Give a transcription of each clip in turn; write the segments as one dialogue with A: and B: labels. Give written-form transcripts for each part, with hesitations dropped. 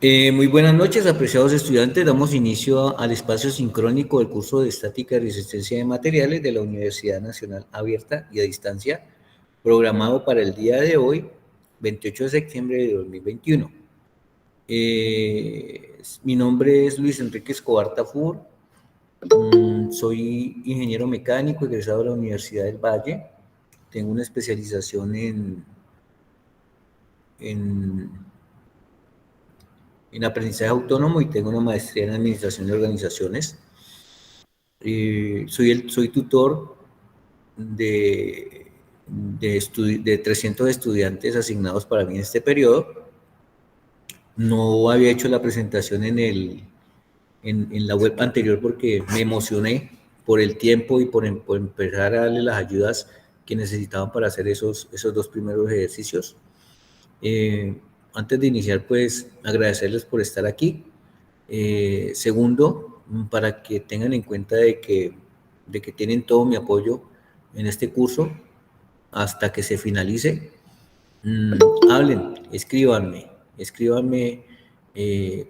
A: Muy buenas noches, apreciados estudiantes. Damos inicio al espacio sincrónico del curso de Estática y Resistencia de Materiales de la Universidad Nacional Abierta y a Distancia, programado para el día de hoy, 28 de septiembre de 2021. Mi nombre es Luis Enrique Escobar Tafur. Soy ingeniero mecánico egresado de la Universidad del Valle. Tengo una especialización en aprendizaje autónomo y tengo una maestría en administración de organizaciones. Soy tutor de 300 estudiantes asignados para mí en este periodo. No había hecho la presentación en la web anterior porque me emocioné por el tiempo y por empezar a darle las ayudas que necesitaban para hacer esos dos primeros ejercicios. Antes de iniciar, pues, agradecerles por estar aquí. Segundo, para que tengan en cuenta de que tienen todo mi apoyo en este curso hasta que se finalice. Hablen, escríbanme,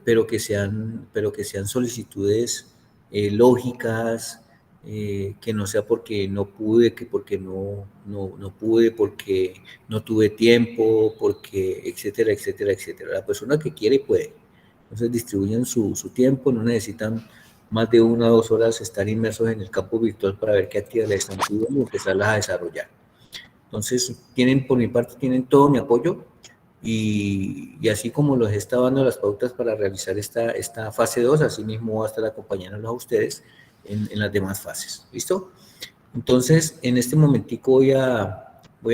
A: pero que sean solicitudes lógicas, que no sea porque no pude, que porque no pude, porque no tuve tiempo, porque etcétera, etcétera, etcétera. La persona que quiere puede. Entonces distribuyen su tiempo, no necesitan más de 1 o 2 horas estar inmersos en el campo virtual para ver qué actividades están pidiendo y empezarlas a desarrollar. Entonces, por mi parte, tienen todo mi apoyo y así como los he estado dando las pautas para realizar esta fase 2, así mismo voy a estar acompañándolos a ustedes en las demás fases. ¿Listo? Entonces, en este momentico voy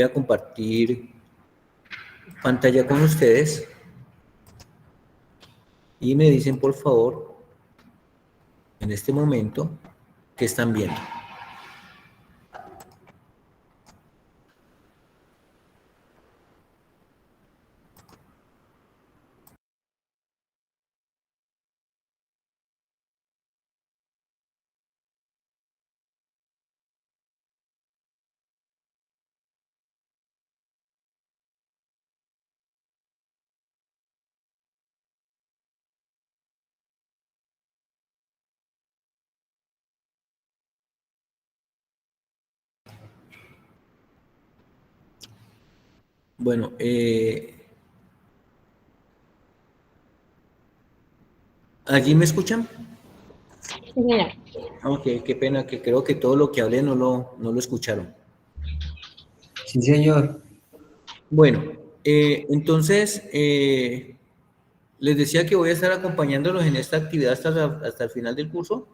A: a compartir pantalla con ustedes y me dicen, por favor, en este momento, qué están viendo. Bueno, ¿allí me escuchan?
B: Sí, señor.
A: Ok, qué pena, que creo que todo lo que hablé no lo escucharon.
C: Sí, señor.
A: Bueno, entonces, les decía que voy a estar acompañándolos en esta actividad hasta el final del curso,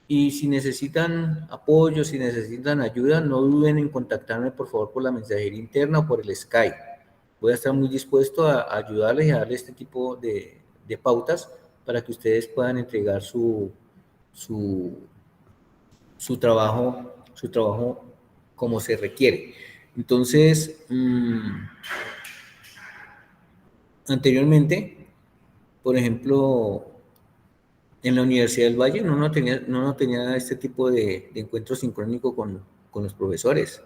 A: y si necesitan apoyo, si necesitan ayuda, no duden en contactarme, por favor, por la mensajería interna o por el Skype. Voy a estar muy dispuesto a ayudarles y a darles este tipo de pautas para que ustedes puedan entregar su trabajo como se requiere. Entonces, anteriormente, por ejemplo, en la Universidad del Valle no tenía este tipo de encuentro sincrónico con los profesores,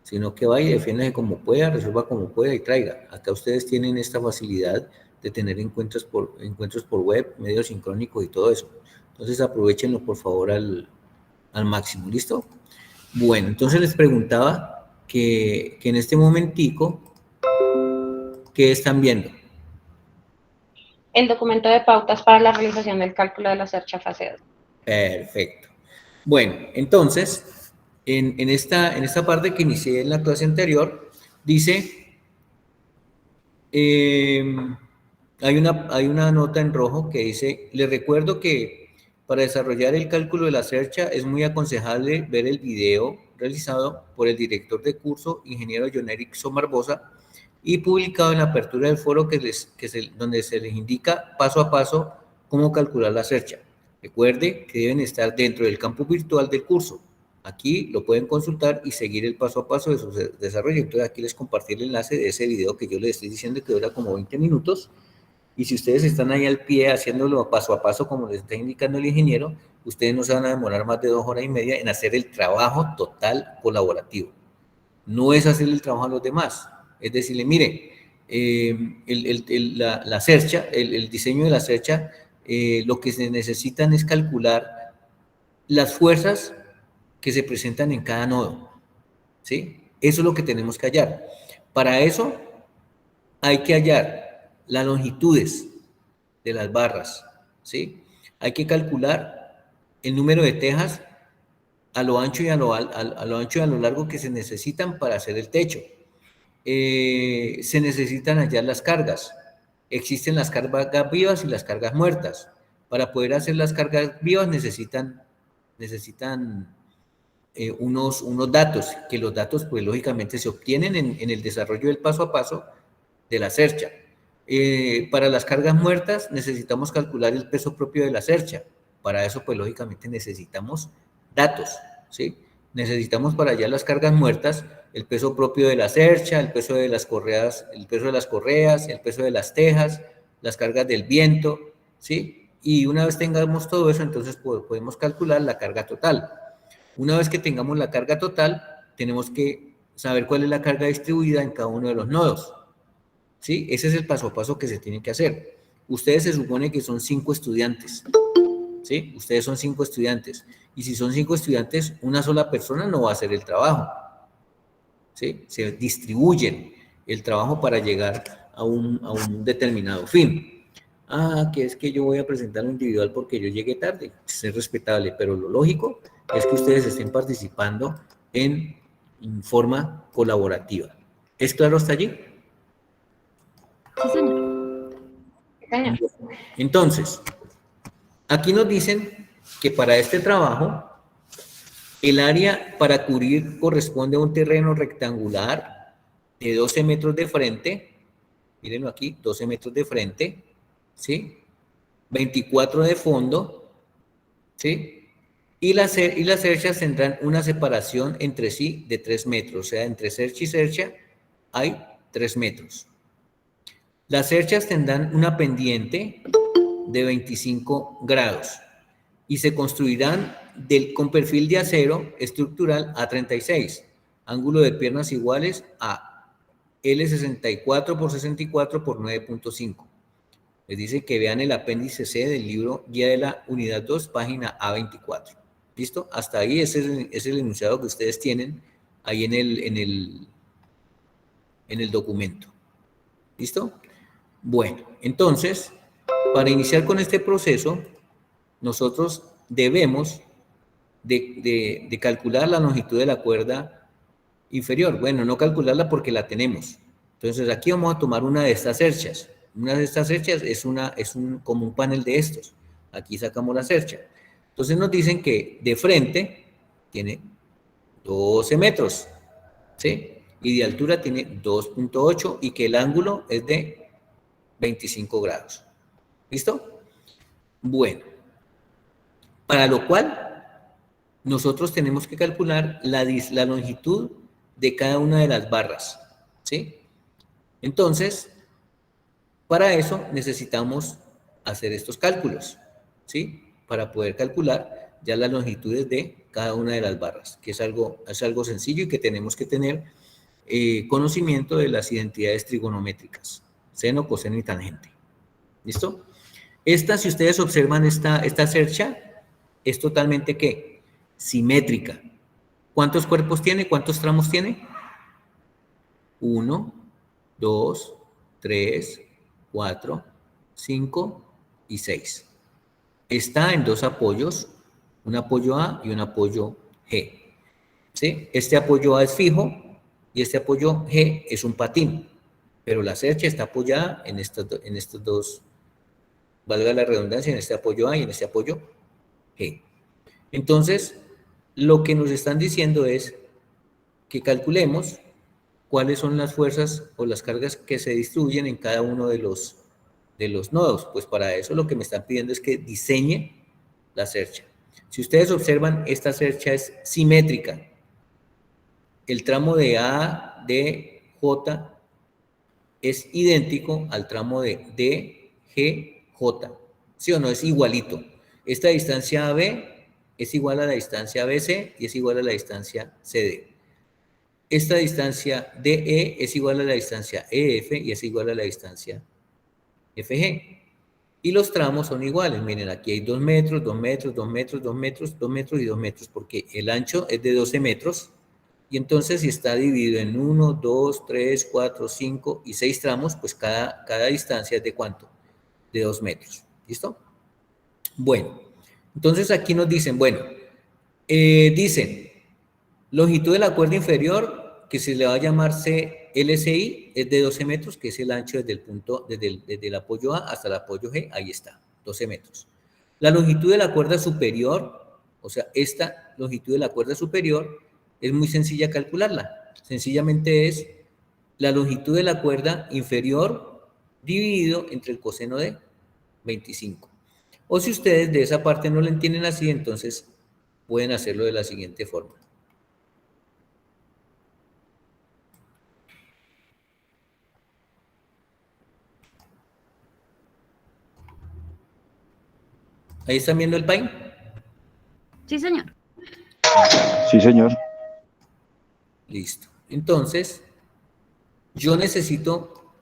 A: sino que vaya, defiéndase como pueda, resuelva como pueda y traiga. Acá ustedes tienen esta facilidad de tener encuentros por web, medios sincrónicos y todo eso. Entonces, aprovechenlo, por favor, al máximo. ¿Listo? Bueno, entonces les preguntaba que en este momentico, ¿qué están viendo?
B: El documento de pautas para la realización del cálculo de la cercha fase 2.
A: Perfecto. Bueno, entonces, en esta parte que inicié en la clase anterior, dice, hay una nota en rojo que dice, les recuerdo que para desarrollar el cálculo de la cercha es muy aconsejable ver el video realizado por el director de curso, ingeniero John Erickson Barbosa, y publicado en la apertura del foro donde se les indica paso a paso cómo calcular la cercha. Recuerde que deben estar dentro del campo virtual del curso. Aquí lo pueden consultar y seguir el paso a paso de su desarrollo. Entonces aquí les compartí el enlace de ese video que yo les estoy diciendo que dura como 20 minutos. Y si ustedes están ahí al pie haciéndolo paso a paso como les está indicando el ingeniero, ustedes no se van a demorar más de 2 horas y media en hacer el trabajo total colaborativo. No es hacer el trabajo a los demás. Es decirle, mire, la cercha, el diseño de la cercha, lo que se necesitan es calcular las fuerzas que se presentan en cada nodo, ¿sí? Eso es lo que tenemos que hallar. Para eso hay que hallar las longitudes de las barras, ¿sí? Hay que calcular el número de tejas a lo ancho y a lo ancho y a lo largo que se necesitan para hacer el techo. Se necesitan hallar las cargas. Existen las cargas vivas y las cargas muertas. Para poder hacer las cargas vivas necesitan unos datos, que los datos pues lógicamente se obtienen en el desarrollo del paso a paso de la cercha. Para las cargas muertas necesitamos calcular el peso propio de la cercha. Para eso pues lógicamente necesitamos datos, ¿sí? Necesitamos para hallar las cargas muertas el peso propio de la cercha, el peso de las correas, el peso de las tejas, las cargas del viento, ¿sí? Y una vez tengamos todo eso, entonces podemos calcular la carga total. Una vez que tengamos la carga total, tenemos que saber cuál es la carga distribuida en cada uno de los nodos, ¿sí? Ese es el paso a paso que se tiene que hacer. Ustedes se supone que son 5 estudiantes, ¿sí? Ustedes son 5 estudiantes. Y si son 5 estudiantes, una sola persona no va a hacer el trabajo, ¿sí? Se distribuyen el trabajo para llegar a un determinado fin. Que es que yo voy a presentar lo individual porque yo llegué tarde. Es respetable, pero lo lógico es que ustedes estén participando en forma colaborativa. ¿Es claro hasta allí?
B: Sí, señor. Sí, señor.
A: Entonces, aquí nos dicen que para este trabajo, el área para cubrir corresponde a un terreno rectangular de 12 metros de frente. Mírenlo aquí, 12 metros de frente, ¿sí? 24 de fondo, ¿sí? Y las cerchas tendrán una separación entre sí de 3 metros, o sea, entre cercha y cercha hay 3 metros. Las cerchas tendrán una pendiente de 25 grados y se construirán con perfil de acero estructural A36, ángulo de piernas iguales a L64 por 64 por 9.5. Les dice que vean el apéndice C del libro Guía de la Unidad 2, página A24. ¿Listo? Hasta ahí ese es el enunciado que ustedes tienen ahí en el documento. ¿Listo? Bueno, entonces, para iniciar con este proceso, nosotros debemos de calcular la longitud de la cuerda inferior. Bueno, no calcularla porque la tenemos. Entonces, aquí vamos a tomar una de estas cerchas. Una de estas cerchas es como un panel de estos. Aquí sacamos la cercha. Entonces, nos dicen que de frente tiene 12 metros, ¿sí? Y de altura tiene 2.8 y que el ángulo es de 25 grados. ¿Listo? Bueno, para lo cual nosotros tenemos que calcular la longitud de cada una de las barras, ¿sí? Entonces, para eso necesitamos hacer estos cálculos, ¿sí? Para poder calcular ya las longitudes de cada una de las barras, que es algo sencillo y que tenemos que tener conocimiento de las identidades trigonométricas, seno, coseno y tangente. ¿Listo? Si ustedes observan esta cercha, es totalmente, ¿qué? Simétrica. ¿Cuántos cuerpos tiene? ¿Cuántos tramos tiene? 1, 2, 3, 4, 5 y 6. Está en 2 apoyos, un apoyo A y un apoyo G. ¿Sí? Este apoyo A es fijo y este apoyo G es un patín, pero la cercha está apoyada en estos dos, valga la redundancia, en este apoyo A y en este apoyo G. Entonces, lo que nos están diciendo es que calculemos cuáles son las fuerzas o las cargas que se distribuyen en cada uno de los nodos. Pues para eso lo que me están pidiendo es que diseñe la cercha. Si ustedes observan, esta cercha es simétrica. El tramo de A, D, J es idéntico al tramo de D, G, J. ¿Sí o no? Es igualito. Esta distancia AB es igual a la distancia BC y es igual a la distancia CD. esta distancia DE es igual a la distancia EF y es igual a la distancia FG. Y los tramos son iguales. Miren, aquí hay 2 metros, 2 metros, 2 metros, 2 metros, 2 metros y 2 metros, porque el ancho es de 12 metros. Y entonces, si está dividido en 1, 2, 3, 4, 5 y 6 tramos, pues cada distancia es de ¿cuánto? De 2 metros. ¿Listo? Bueno, entonces aquí nos dicen, bueno, dicen, longitud de la cuerda inferior, que se le va a llamar LCI, es de 12 metros, que es el ancho desde el punto, desde el apoyo A hasta el apoyo G, ahí está, 12 metros. La longitud de la cuerda superior, o sea, esta longitud de la cuerda superior, es muy sencilla calcularla. Sencillamente es la longitud de la cuerda inferior dividido entre el coseno de 25. O si ustedes de esa parte no la entienden así, entonces pueden hacerlo de la siguiente forma. ¿Ahí están viendo el pain?
D: Sí, señor.
E: Sí, señor.
A: Listo. Entonces, yo necesito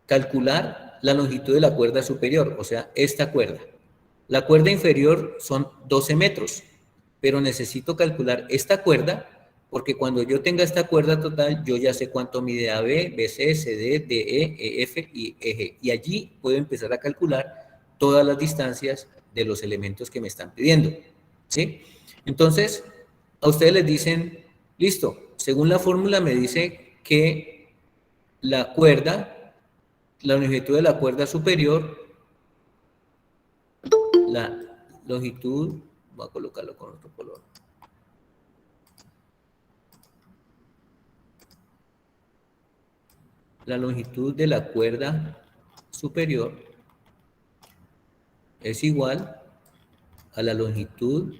A: calcular la longitud de la cuerda superior, o sea, esta cuerda. La cuerda inferior son 12 metros, pero necesito calcular esta cuerda, porque cuando yo tenga esta cuerda total, yo ya sé cuánto mide AB, BC, CD, DE, EF y EG. Y allí puedo empezar a calcular todas las distancias de los elementos que me están pidiendo, ¿sí? Entonces, a ustedes les dicen, listo, según la fórmula me dice que la cuerda, la longitud de la cuerda superior, la longitud, voy a colocarlo con otro color. La longitud de la cuerda superior es igual a la longitud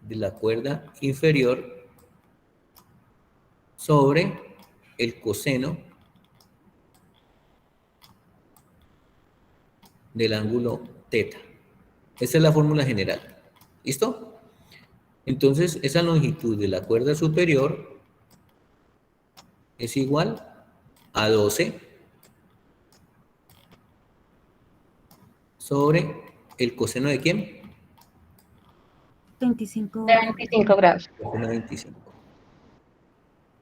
A: de la cuerda inferior sobre el coseno del ángulo teta. Esa es la fórmula general. ¿Listo? Entonces, esa longitud de la cuerda superior es igual a 12 sobre el coseno de ¿quién?
D: 25.
B: De 25 grados.
A: Coseno de 25.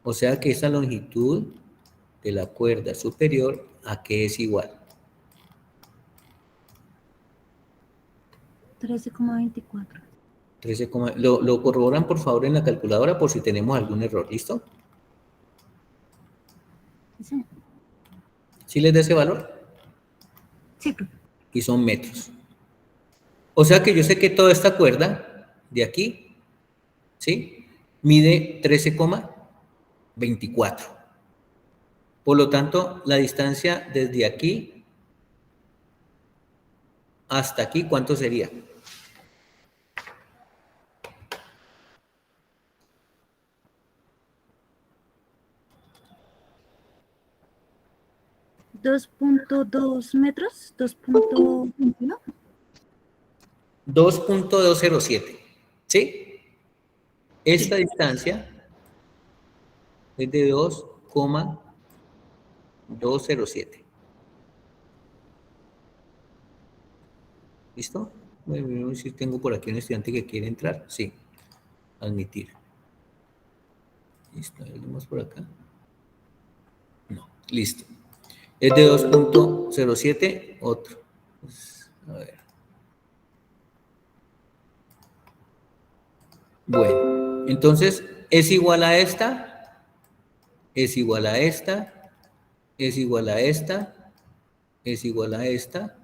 A: O sea que esa longitud de la cuerda superior, ¿a qué es igual?
D: 13,24.
A: 13, lo corroboran por favor en la calculadora por si tenemos algún error. ¿Listo?
D: Sí, señor.
A: ¿Sí les da ese valor?
D: Sí, profe.
A: Y son metros. O sea que yo sé que toda esta cuerda de aquí, ¿sí? Mide 13,24. Por lo tanto, la distancia desde aquí hasta aquí, ¿cuánto sería?
D: ¿2.2 metros? ¿2.21?
A: 2.207, ¿sí? Esta distancia es de 2,207. ¿Listo? Bueno, si tengo por aquí un estudiante que quiere entrar. Sí. Admitir. ¿Listo? ¿Hay algo más por acá? No. Listo. Es de 2.07, otro. Pues, a ver. Bueno, entonces es igual a esta, es igual a esta, es igual a esta, es igual a esta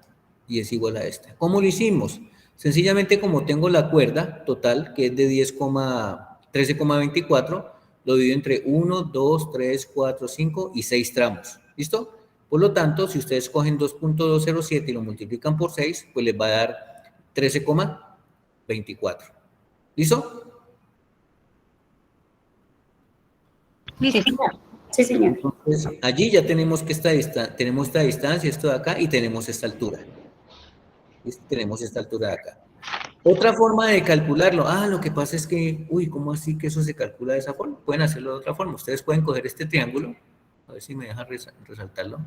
A: y es igual a esta. ¿Cómo lo hicimos? Sencillamente como tengo la cuerda total, que es de 13,24, lo divido entre 1, 2, 3, 4, 5 y 6 tramos. ¿Listo? Por lo tanto, si ustedes cogen 2.207 y lo multiplican por 6, pues les va a dar 13,24. ¿Listo?
B: Sí, señor. Sí, señor.
A: Entonces, allí ya tenemos que tenemos esta distancia, esto de acá, y tenemos esta altura. ¿Listo? Tenemos esta altura de acá. Otra forma de calcularlo. Lo que pasa es que, ¿cómo así que eso se calcula de esa forma? Pueden hacerlo de otra forma. Ustedes pueden coger este triángulo. A ver si me deja resaltarlo.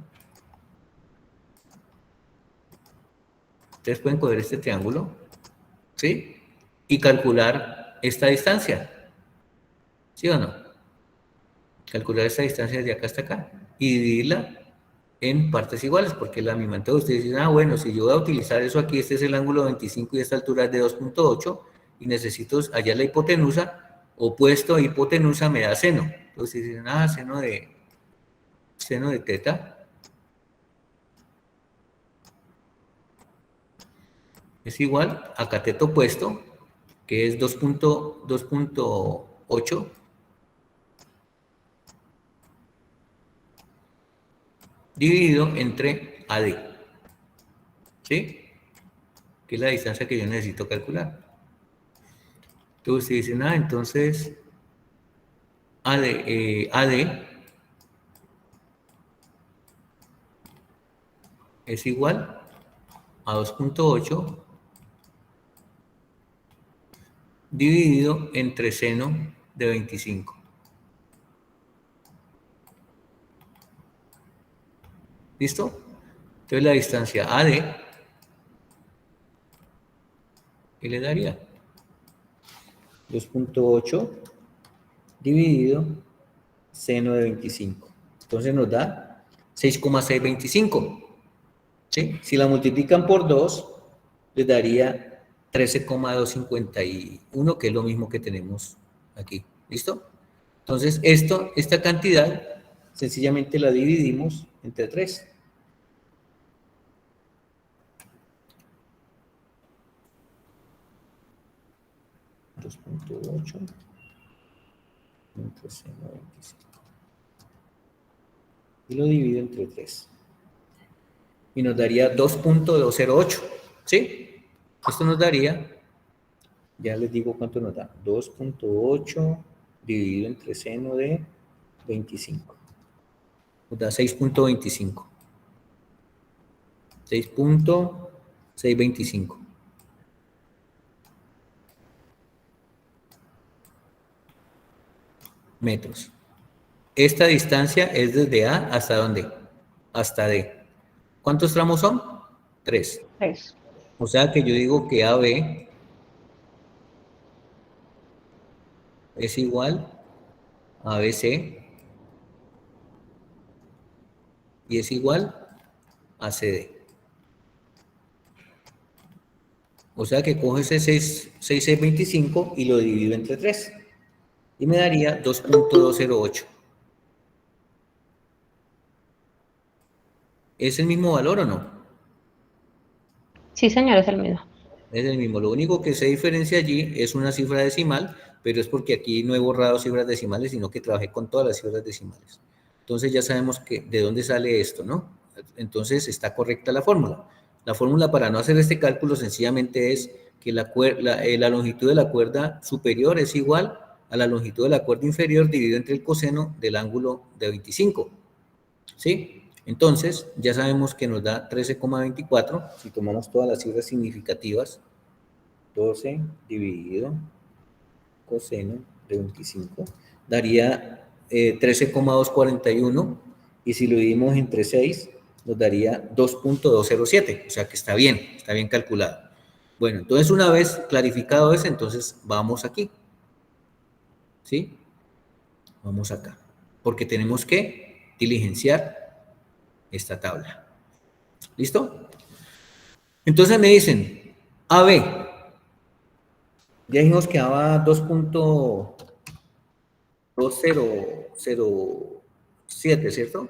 A: Ustedes pueden coger este triángulo, ¿sí? Y calcular esta distancia. ¿Sí o no? Calcular esta distancia desde acá hasta acá. Y dividirla en partes iguales, porque es la misma. Entonces ustedes dicen, bueno, si yo voy a utilizar eso aquí, este es el ángulo 25 y esta altura es de 2.8, y necesito hallar la hipotenusa, opuesto a hipotenusa me da seno. Entonces dicen, seno de teta es igual a cateto opuesto, que es 2.8, dividido entre AD, ¿sí? Que es la distancia que yo necesito calcular. Entonces dicen, entonces AD es igual a 2.8 dividido entre seno de 25. ¿Listo? Entonces la distancia AD, ¿qué le daría? 2.8 dividido seno de 25. Entonces nos da 6,625. ¿Sí? Si la multiplican por 2, les daría 13,251, que es lo mismo que tenemos aquí. ¿Listo? Entonces, esta cantidad, sencillamente la dividimos entre 3. .8 entre seno de 25. Y lo divido entre 3. Y nos daría 2.208. ¿Sí? Esto nos daría, ya les digo cuánto nos da, 2.8 dividido entre seno de 25. Nos da 6.25. 6.625. Metros. Esta distancia es desde A hasta ¿dónde? Hasta D. ¿Cuántos tramos son? 3.
B: 3.
A: O sea que yo digo que AB es igual a BC y es igual a CD. O sea que cojo ese 6,625 y lo divido entre 3. Y me daría 2.208. ¿Es el mismo valor o no?
B: Sí, señor, es el mismo.
A: Es el mismo. Lo único que se diferencia allí es una cifra decimal, pero es porque aquí no he borrado cifras decimales, sino que trabajé con todas las cifras decimales. Entonces ya sabemos de dónde sale esto, ¿no? Entonces está correcta la fórmula. La fórmula para no hacer este cálculo sencillamente es que la longitud de la cuerda superior es igual a la longitud de la cuerda inferior dividido entre el coseno del ángulo de 25. ¿Sí? Entonces, ya sabemos que nos da 13,24. Si tomamos todas las cifras significativas, 12 dividido coseno de 25, daría 13,241. Y si lo dividimos entre 6, nos daría 2.207. O sea que está bien calculado. Bueno, entonces una vez clarificado eso, entonces vamos aquí. ¿Sí? Vamos acá. Porque tenemos que diligenciar esta tabla. ¿Listo? Entonces me dicen, AB. Ya dijimos que daba 2.2007, ¿cierto?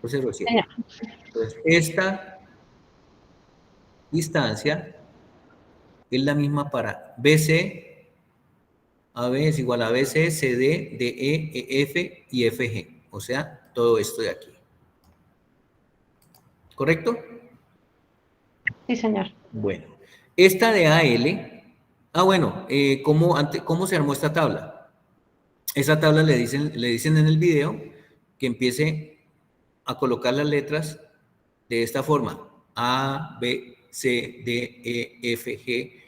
A: 207. Entonces, esta distancia es la misma para BC. AB es igual a BC, CD, DE, EF y FG. O sea, todo esto de aquí. ¿Correcto?
B: Sí, señor.
A: Bueno, esta de AL, bueno, ¿cómo se armó esta tabla? Esa tabla le dicen en el video que empiece a colocar las letras de esta forma: A, B, C, D, E, F, G,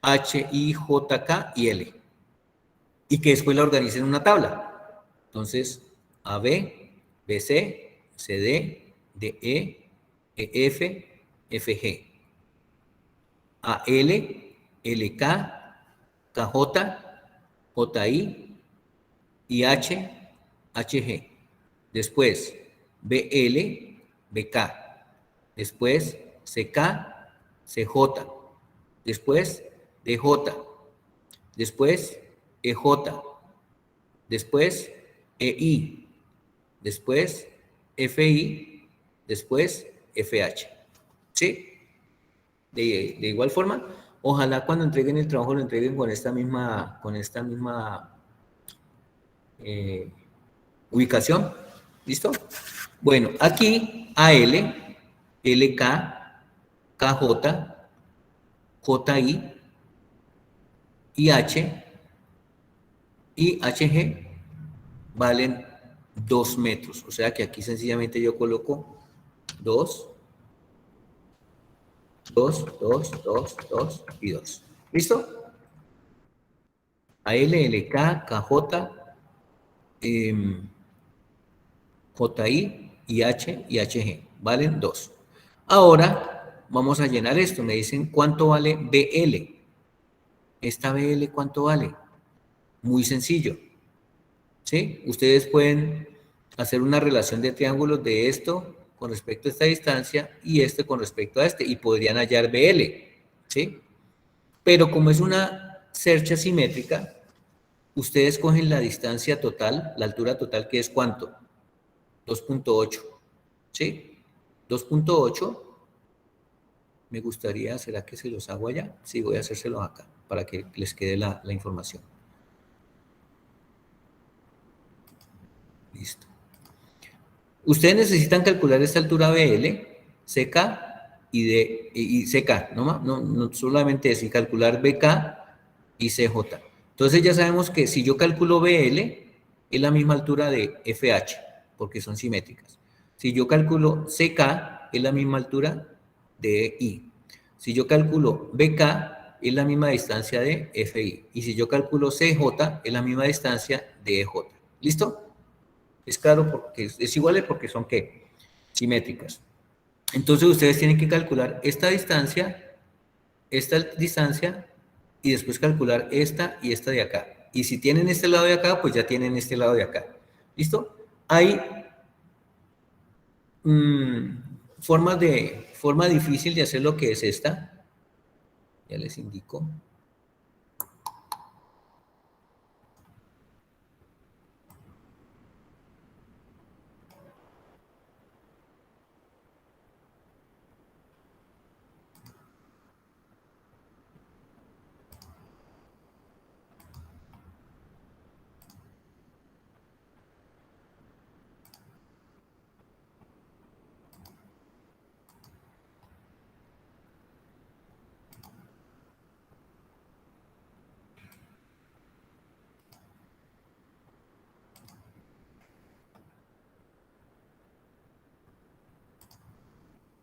A: H, I, J, K y L. Y que después la organice en una tabla. Entonces, AB, BC, CD, DE, EF, FG. AL, LK, KJ, JI y H, HG. Después, BL, BK. Después, CK, CJ. Después, DJ. Después, EJ. Después, EI. Después, FI. Después, FH. ¿Sí? De igual forma, ojalá cuando entreguen el trabajo lo entreguen con esta misma ubicación. ¿Listo? Bueno, aquí AL, LK, KJ, JI, IH y HG valen 2 metros. O sea que aquí sencillamente yo coloco 2, 2, 2, 2, 2 y 2. ¿Listo? AL, LK, KJ, JI, IH y HG. Valen 2. Ahora vamos a llenar esto. Me dicen cuánto vale BL. ¿Esta BL cuánto vale? Muy sencillo. ¿Sí? Ustedes pueden hacer una relación de triángulos de esto con respecto a esta distancia y este con respecto a este y podrían hallar BL. ¿Sí? Pero como es una cercha simétrica, ustedes cogen la distancia total, la altura total, que es ¿cuánto? 2.8. ¿Sí? 2.8. Me gustaría, ¿será que se los hago allá? Sí, voy a hacérselos acá para que les quede la información. Listo. Ustedes necesitan calcular esta altura BL, CK y CK, no solamente eso, y calcular BK y CJ. Entonces ya sabemos que si yo calculo BL, es la misma altura de FH, porque son simétricas. Si yo calculo CK, es la misma altura de I. Si yo calculo BK, es la misma distancia de FI. Y si yo calculo CJ, es la misma distancia de EJ. ¿Listo? Es claro, porque es igual porque son, ¿qué? Simétricas. Entonces ustedes tienen que calcular esta distancia y después calcular esta y esta de acá. Y si tienen este lado de acá, pues ya tienen este lado de acá. ¿Listo? Hay forma difícil de hacer lo que es esta. Ya les indico.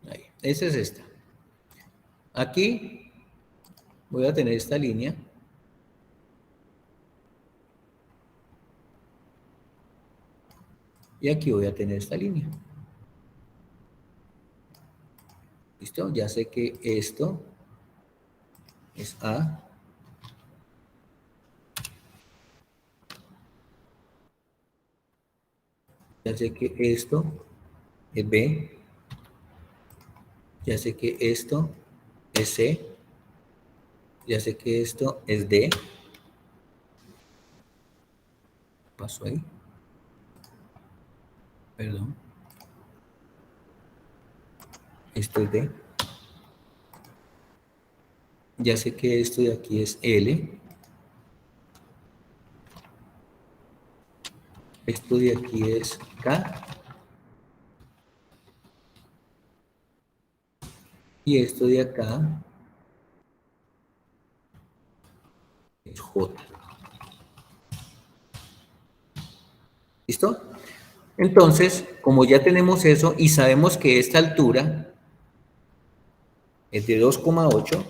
A: Ahí, esa es esta. Aquí voy a tener esta línea. Y aquí voy a tener esta línea. ¿Listo? Ya sé que esto es A. Ya sé que esto es B. Ya sé que esto es C. Ya sé que esto es D. ¿Qué pasó ahí? Perdón. Esto es D. Ya sé que esto de aquí es L. Esto de aquí es K. Y esto de acá es J. ¿Listo? Entonces, como ya tenemos eso y sabemos que esta altura es de 2,8,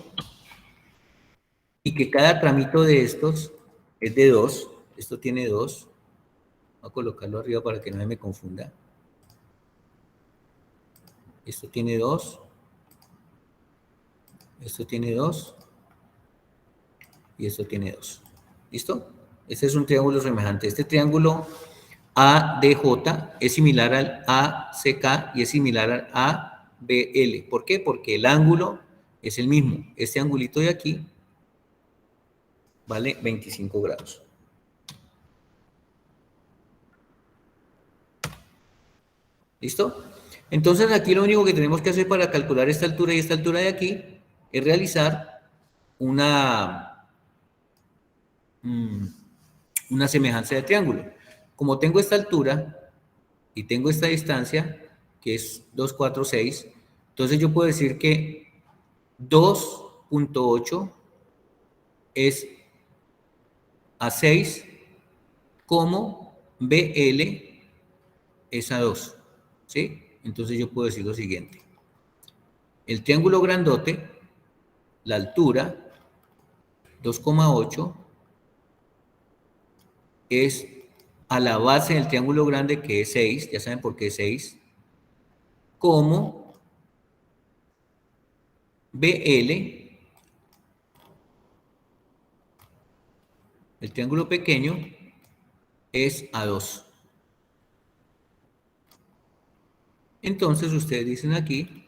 A: y que cada tramito de estos es de 2, esto tiene 2, voy a colocarlo arriba para que no se me confunda, esto tiene 2, esto tiene 2, y esto tiene 2, ¿listo? Este es un triángulo semejante, este triángulo ADJ es similar al ACK y es similar al ABL, ¿por qué? Porque el ángulo es el mismo, este angulito de aquí vale 25 grados. ¿Listo? Entonces aquí lo único que tenemos que hacer para calcular esta altura y esta altura de aquí es realizar una semejanza de triángulo. Como tengo esta altura y tengo esta distancia, que es 246, entonces yo puedo decir que 2.8 es a 6 como BL es a 2, ¿sí? Entonces yo puedo decir lo siguiente. El triángulo grandote, la altura, 2,8, es a la base del triángulo grande, que es 6, ya saben por qué es 6, como BL, el triángulo pequeño, es a 2. Entonces ustedes dicen aquí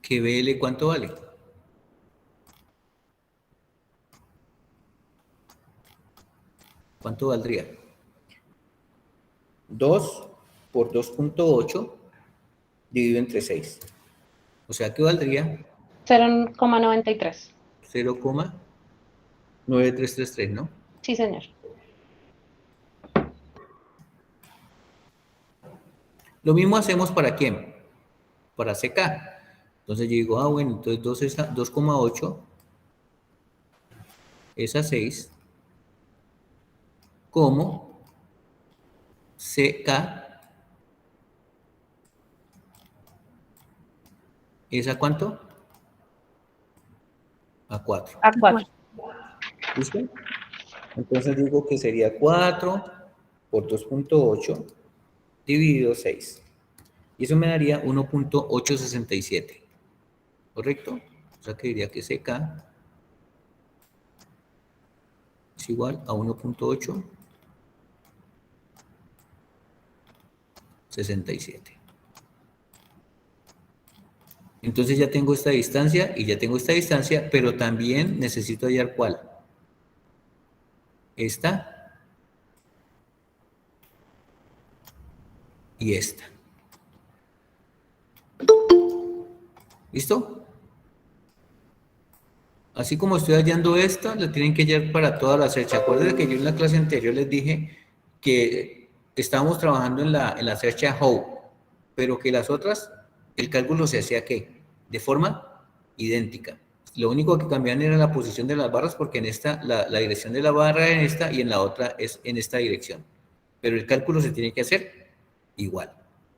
A: que BL ¿cuánto vale? ¿Cuánto valdría? 2 por 2.8 dividido entre 6. O sea que valdría
B: 0,93.
A: 0,9333, ¿no?
B: Sí, señor.
A: Lo mismo hacemos para ¿quién? Para CK. Entonces yo digo, bueno, entonces 2,8 es a 6 como CK es a ¿cuánto? A 4.
B: A 4.
A: ¿Listo? Entonces digo que sería 4 por 2.8 dividido 6. Y eso me daría 1.867. ¿Correcto? O sea que diría que CK es igual a 1.867. Entonces ya tengo esta distancia y ya tengo esta distancia, pero también necesito hallar ¿cuál? Esta y esta. ¿Listo? Así como estoy hallando esta, la tienen que hallar para todas las search. Acuérdense que yo en la clase anterior les dije que estábamos trabajando en la search how, pero que las otras, el cálculo se hacía ¿qué? De forma idéntica. Lo único que cambiaban era la posición de las barras, porque en esta, la dirección de la barra en esta y en la otra es en esta dirección. Pero el cálculo se tiene que hacer igual.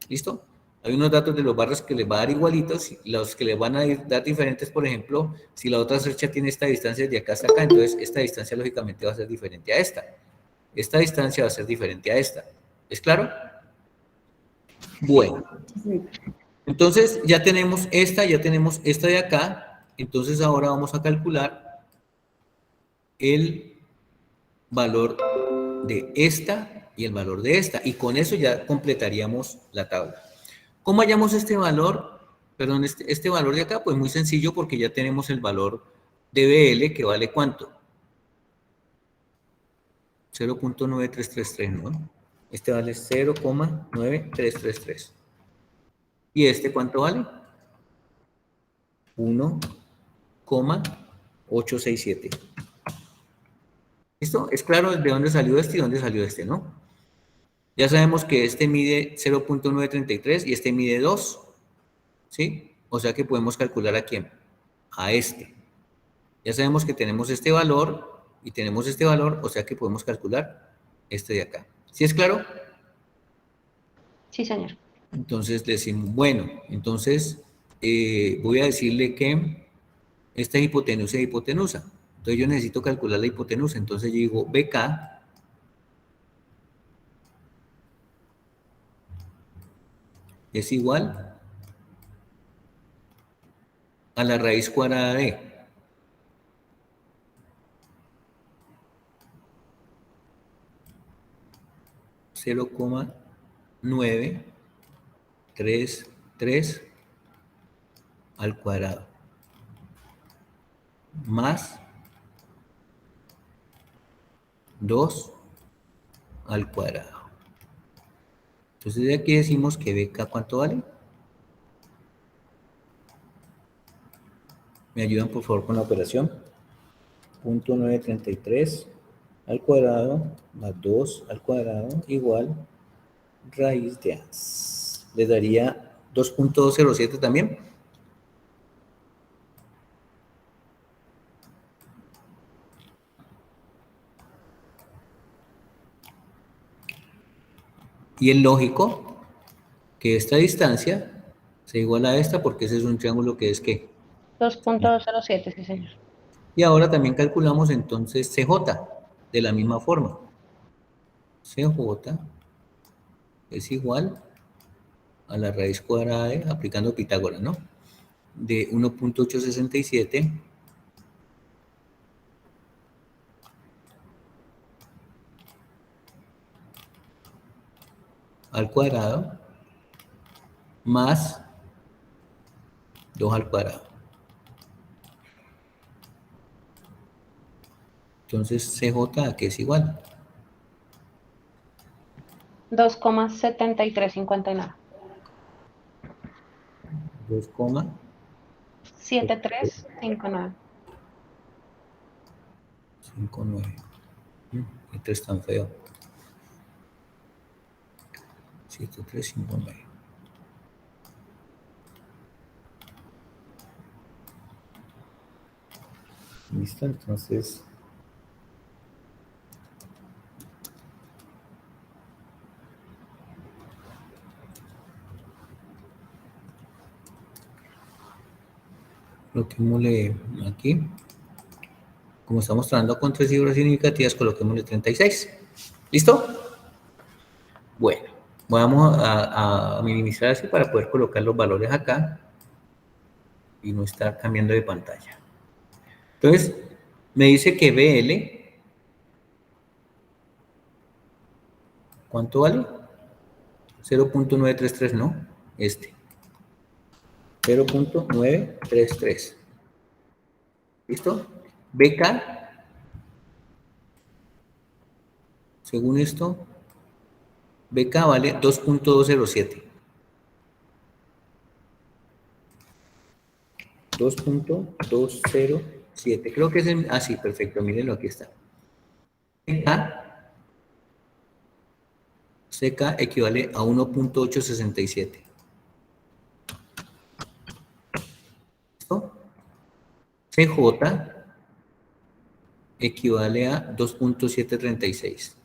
A: ¿Listo? Hay unos datos de los barras que les va a dar igualitos, los que les van a dar diferentes, por ejemplo, si la otra search tiene esta distancia de acá hasta acá, entonces esta distancia lógicamente va a ser diferente a esta. Esta distancia va a ser diferente a esta. ¿Es claro? Bueno. Entonces ya tenemos esta de acá, entonces ahora vamos a calcular el valor de esta y el valor de esta, y con eso ya completaríamos la tabla. ¿Cómo hallamos este valor? Perdón, este valor de acá, pues muy sencillo, porque ya tenemos el valor de BL, que vale ¿cuánto? 0.9333, ¿no? Este vale 0,9333. ¿Y este cuánto vale? 1,867. ¿Listo? Es claro de dónde salió este y dónde salió este, ¿no? Ya sabemos que este mide 0.933 y este mide 2, ¿sí? O sea que podemos calcular a quién, a este. Ya sabemos que tenemos este valor y tenemos este valor, o sea que podemos calcular este de acá. ¿Sí es claro?
B: Sí, señor.
A: Entonces decimos, bueno, entonces voy a decirle que esta es hipotenusa y hipotenusa. Entonces yo necesito calcular la hipotenusa. Entonces yo digo BK es igual a la raíz cuadrada de 0,933 al cuadrado más 2 al cuadrado. Entonces de aquí decimos que BK, ¿cuánto vale? ¿Me ayudan por favor con la operación? 0,933 al cuadrado más 2 al cuadrado igual raíz de A. Le daría 2,07 también. Y es lógico que esta distancia se iguala a esta porque ese es un triángulo que es ¿qué?
B: 2.207, sí, señor.
A: Y ahora también calculamos entonces CJ de la misma forma. CJ es igual a la raíz cuadrada de, aplicando Pitágoras, ¿no? De 1,867 al cuadrado más 2 al cuadrado. Entonces CJ, ¿a qué es igual?
B: 2,7359.
A: 2,73.
B: 7359.
A: 5,9. Este es tan feo. 7,359. Listo, entonces coloquémosle aquí, como estamos trabajando con 3 cifras significativas, coloquémosle 36. ¿Listo? Bueno, vamos a minimizar así para poder colocar los valores acá y no estar cambiando de pantalla. Entonces, me dice que BL, ¿cuánto vale? 0,933, ¿no? 0,933. ¿Listo? BK, según esto, BK vale 2,207. 2,207. Creo que es en... Ah, sí, perfecto. Mírenlo, aquí está. CK equivale a 1,867. ¿Listo? CJ equivale a 2,736.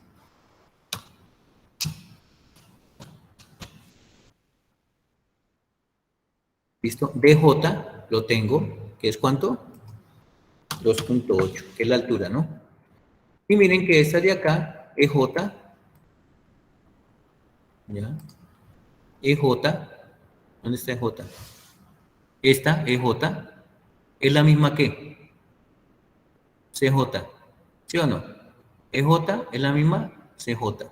A: ¿Listo? DJ lo tengo, que es ¿cuánto? 2,8, que es la altura, ¿no? Y miren que esta de acá, EJ, ¿ya? EJ, ¿dónde está EJ? Esta EJ es la misma que CJ, ¿sí o no? EJ es la misma CJ.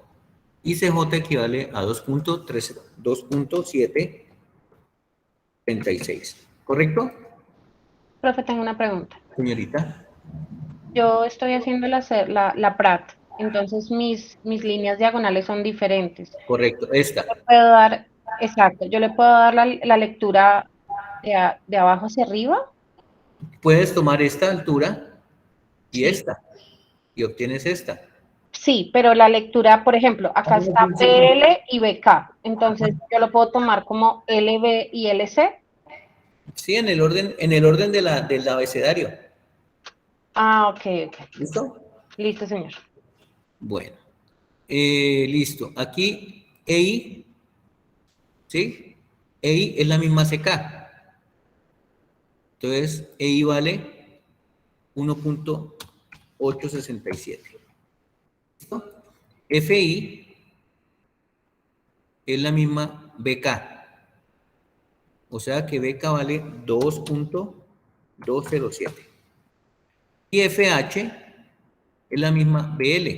A: Y CJ equivale a 2,736. ¿Correcto?
B: Profe, tengo una pregunta.
A: Señorita.
B: Yo estoy haciendo la PRAT, entonces mis líneas diagonales son diferentes.
A: Correcto, esta.
B: Le puedo dar, exacto, yo le puedo dar la lectura de abajo hacia arriba.
A: Puedes tomar esta altura y
B: Sí.
A: esta, y obtienes esta.
B: Sí, pero la lectura, por ejemplo, acá está PL y BK, entonces yo lo puedo tomar como LB y LC.
A: Sí, en el orden del abecedario.
B: Ah, ok.
A: ¿Listo?
B: Listo, señor.
A: Bueno, listo. Aquí EI, ¿sí? EI es la misma CK. Entonces, EI vale 1.867. ¿Listo? FI es la misma BK. O sea que BK vale 2.207. Y FH es la misma BL.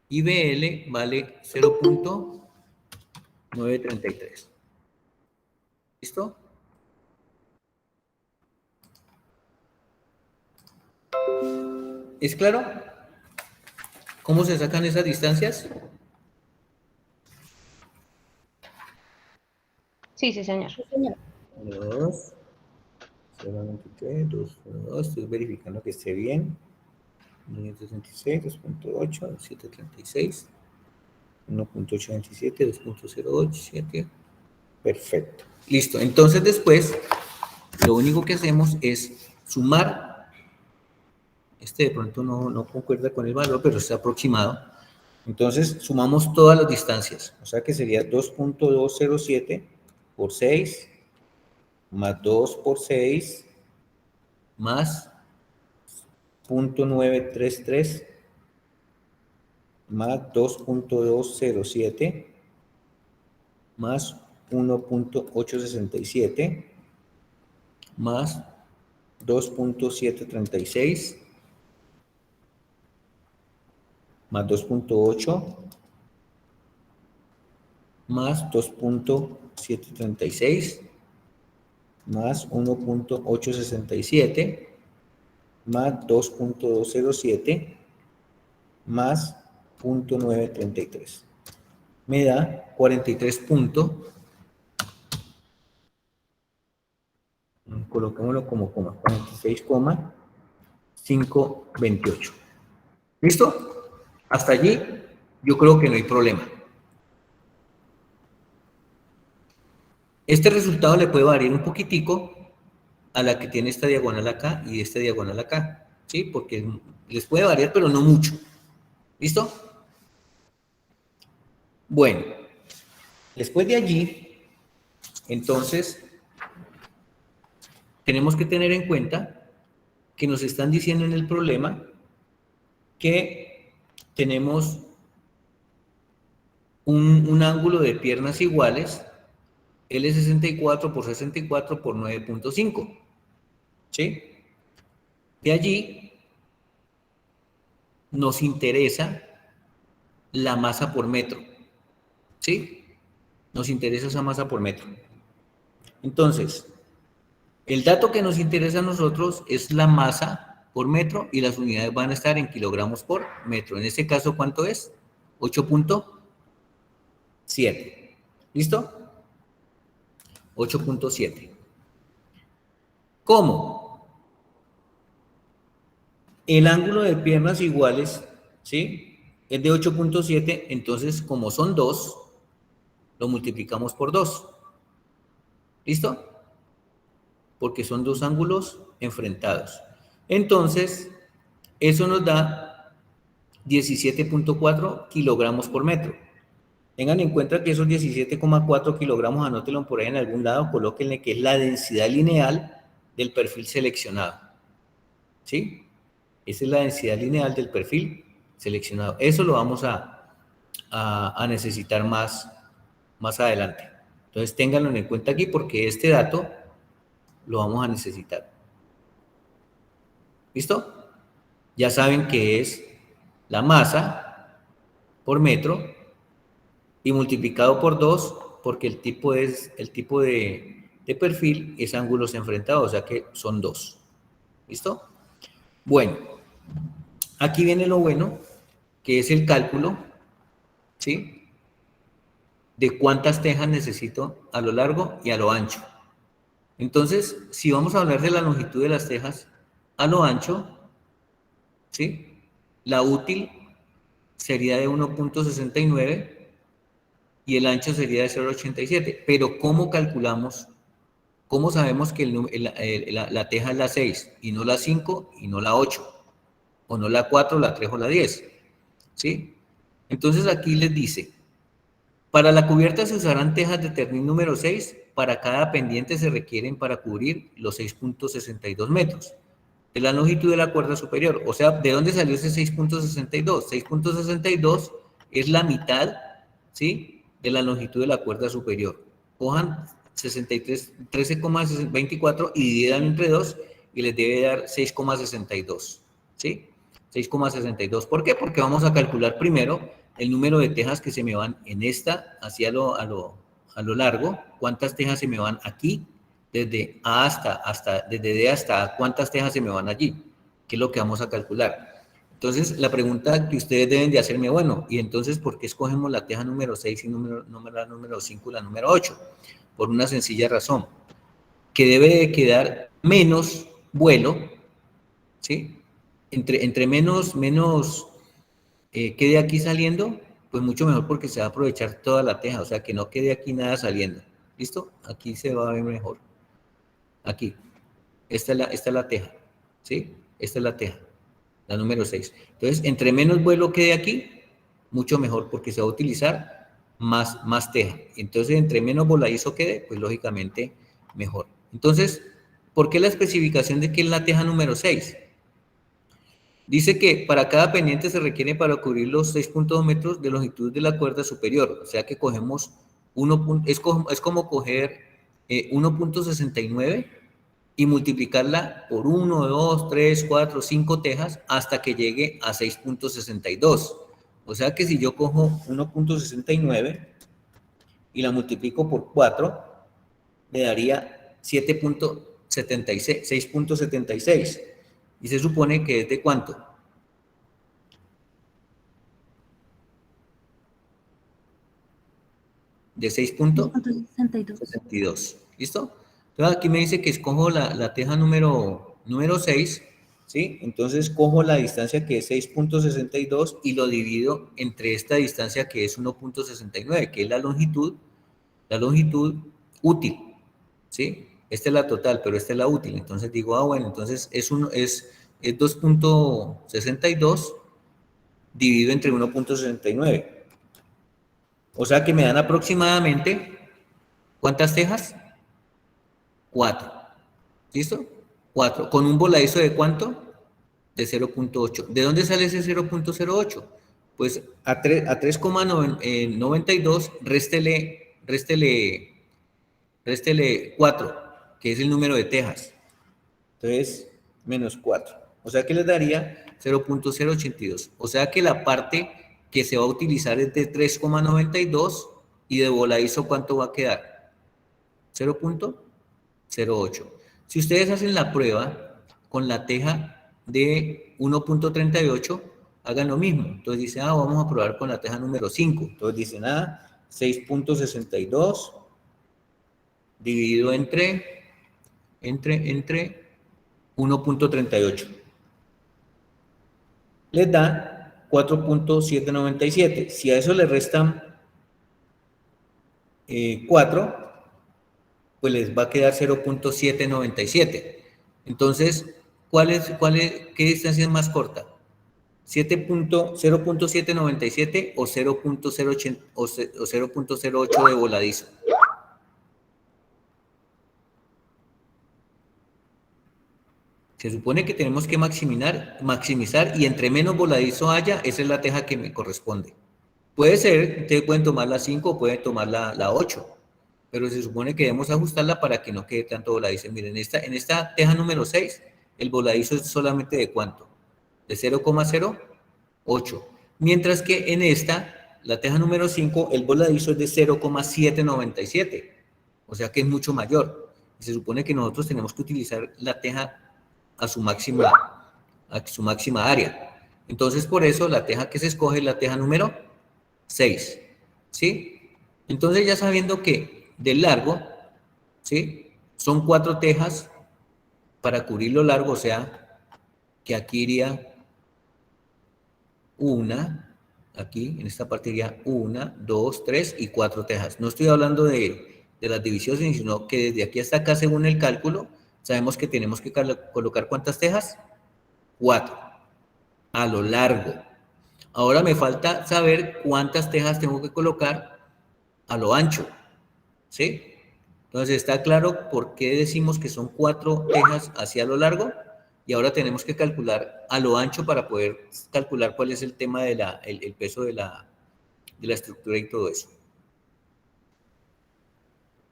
A: Y BL vale 0.933. ¿Listo? ¿Es claro? ¿Cómo se sacan esas distancias?
B: Sí, sí, señor.
A: 2, 0.93, 2, 2, estoy verificando que esté bien. 966, 2.8, 736, 1.827, 2.087. Perfecto. Listo. Entonces después, lo único que hacemos es sumar. Este de pronto no concuerda con el valor, pero está aproximado. Entonces sumamos todas las distancias. O sea que sería 2.207 por 6, más 2 por 6, más 0.933, más 2.207, más 1.867, más 2.736, más 2.8, más 2.736, más 1.867, más 2.207, más 0.933. Me da 43 puntos. Colocémoslo como 46,528. ¿Listo? Hasta allí yo creo que no hay problema. Este resultado le puede variar un poquitico a la que tiene esta diagonal acá y esta diagonal acá, ¿sí? Porque les puede variar, pero no mucho. ¿Listo? Bueno, después de allí, entonces, tenemos que tener en cuenta que nos están diciendo en el problema que tenemos un ángulo de piernas iguales, L64 por 64 por 9.5, ¿sí? De allí nos interesa la masa por metro, ¿sí? Nos interesa esa masa por metro. Entonces, el dato que nos interesa a nosotros es la masa por metro y las unidades van a estar en kilogramos por metro. En este caso, ¿cuánto es? 8.7. ¿Listo? 8.7. ¿Cómo? El ángulo de piernas iguales, ¿sí? Es de 8.7, entonces como son 2, lo multiplicamos por 2. ¿Listo? Porque son dos ángulos enfrentados. Entonces, eso nos da 17.4 kilogramos por metro. Tengan en cuenta que esos 17,4 kilogramos, anótenlo por ahí en algún lado, colóquenle que es la densidad lineal del perfil seleccionado. ¿Sí? Esa es la densidad lineal del perfil seleccionado. Eso lo vamos a necesitar más adelante. Entonces, ténganlo en cuenta aquí porque este dato lo vamos a necesitar. ¿Listo? Ya saben que es la masa por metro y multiplicado por 2 porque el tipo de perfil es ángulos enfrentados, o sea que son 2. ¿Listo? Bueno, aquí viene lo bueno, que es el cálculo, ¿sí? De cuántas tejas necesito a lo largo y a lo ancho. Entonces, si vamos a hablar de la longitud de las tejas a lo ancho, ¿sí? La útil sería de 1.69 y el ancho sería de 0.87. Pero ¿cómo calculamos? ¿Cómo sabemos que la teja es la 6 y no la 5 y no la 8? O no la 4, la 3 o la 10. ¿Sí? Entonces aquí les dice, para la cubierta se usarán tejas de ternil número 6 para cada pendiente se requieren para cubrir los 6.62 metros de la longitud de la cuerda superior. O sea, ¿de dónde salió ese 6.62? 6.62 es la mitad, ¿sí?, de la longitud de la cuerda superior. Cojan 13,24 y dividan entre 2 y les debe dar 6,62, ¿sí? 6,62. ¿Por qué? Porque vamos a calcular primero el número de tejas que se me van en esta, hacia a lo largo, cuántas tejas se me van aquí, desde A desde D hasta A, cuántas tejas se me van allí, que es lo que vamos a calcular. Entonces, la pregunta que ustedes deben de hacerme, bueno, y entonces, ¿por qué escogemos la teja número 6 y la número 5 y la número 8? Por una sencilla razón, que debe de quedar menos vuelo, ¿sí? Entre menos quede aquí saliendo, pues mucho mejor porque se va a aprovechar toda la teja, o sea, que no quede aquí nada saliendo. ¿Listo? Aquí se va a ver mejor. Aquí. Esta es la teja, ¿sí? Esta es la teja, la número 6. Entonces, entre menos vuelo quede aquí, mucho mejor porque se va a utilizar más teja. Entonces, entre menos voladizo quede, pues lógicamente mejor. Entonces, ¿por qué la especificación de que es la teja número 6? Dice que para cada pendiente se requiere para cubrir los 6.2 metros de longitud de la cuerda superior. O sea que cogemos es como coger 1.69 y multiplicarla por 1, 2, 3, 4, 5 tejas hasta que llegue a 6.62. O sea que si yo cojo 1.69 y la multiplico por 4, me daría 7.76, 6.76. Y se supone que es de ¿cuánto? De 6.62. ¿Listo? Entonces aquí me dice que escojo la teja número 6, ¿sí? Entonces cojo la distancia que es 6.62 y lo divido entre esta distancia que es 1.69, que es la longitud útil, ¿sí? Esta es la total, pero esta es la útil. Entonces digo, bueno, entonces es 2.62 dividido entre 1.69. O sea que me dan aproximadamente, ¿cuántas tejas? 4. ¿Listo? 4. ¿Con un voladizo de cuánto? De 0.8. ¿De dónde sale ese 0.08? Pues a 3,92 réstele 4, que es el número de tejas. Entonces, menos 4. O sea que les daría 0.082. O sea que la parte que se va a utilizar es de 3,92 y de voladizo, ¿cuánto va a quedar? 0.08. Si ustedes hacen la prueba con la teja de 1.38, hagan lo mismo. Entonces dicen, vamos a probar con la teja número 5. Entonces dicen, 6.62 dividido entre 1.38. Les da 4.797. Si a eso le restan 4, pues les va a quedar 0.797. Entonces, ¿qué distancia es más corta? 0.797 o 0.08 de voladizo. Se supone que tenemos que maximizar y entre menos voladizo haya, esa es la teja que me corresponde. Puede ser, ustedes pueden tomar la 5 o pueden tomar la 8, pero se supone que debemos ajustarla para que no quede tanto voladizo. Miren, en esta teja número 6, el voladizo es solamente ¿de cuánto? De 0,08. Mientras que en esta, la teja número 5, el voladizo es de 0,797. O sea que es mucho mayor. Y se supone que nosotros tenemos que utilizar la teja a su máxima área. Entonces, por eso, la teja que se escoge es la teja número 6. ¿Sí? Entonces, ya sabiendo que del largo, ¿sí?, son 4 tejas para cubrir lo largo, o sea, que aquí iría una, aquí en esta parte iría 1, 2, 3 y 4 tejas. No estoy hablando de las divisiones, sino que desde aquí hasta acá, según el cálculo, sabemos que tenemos que colocar ¿cuántas tejas? 4 a lo largo. Ahora me falta saber cuántas tejas tengo que colocar a lo ancho, ¿sí? Entonces, ¿está claro por qué decimos que son 4 tejas hacia lo largo? Y ahora tenemos que calcular a lo ancho para poder calcular cuál es el tema de el peso de la estructura y todo eso.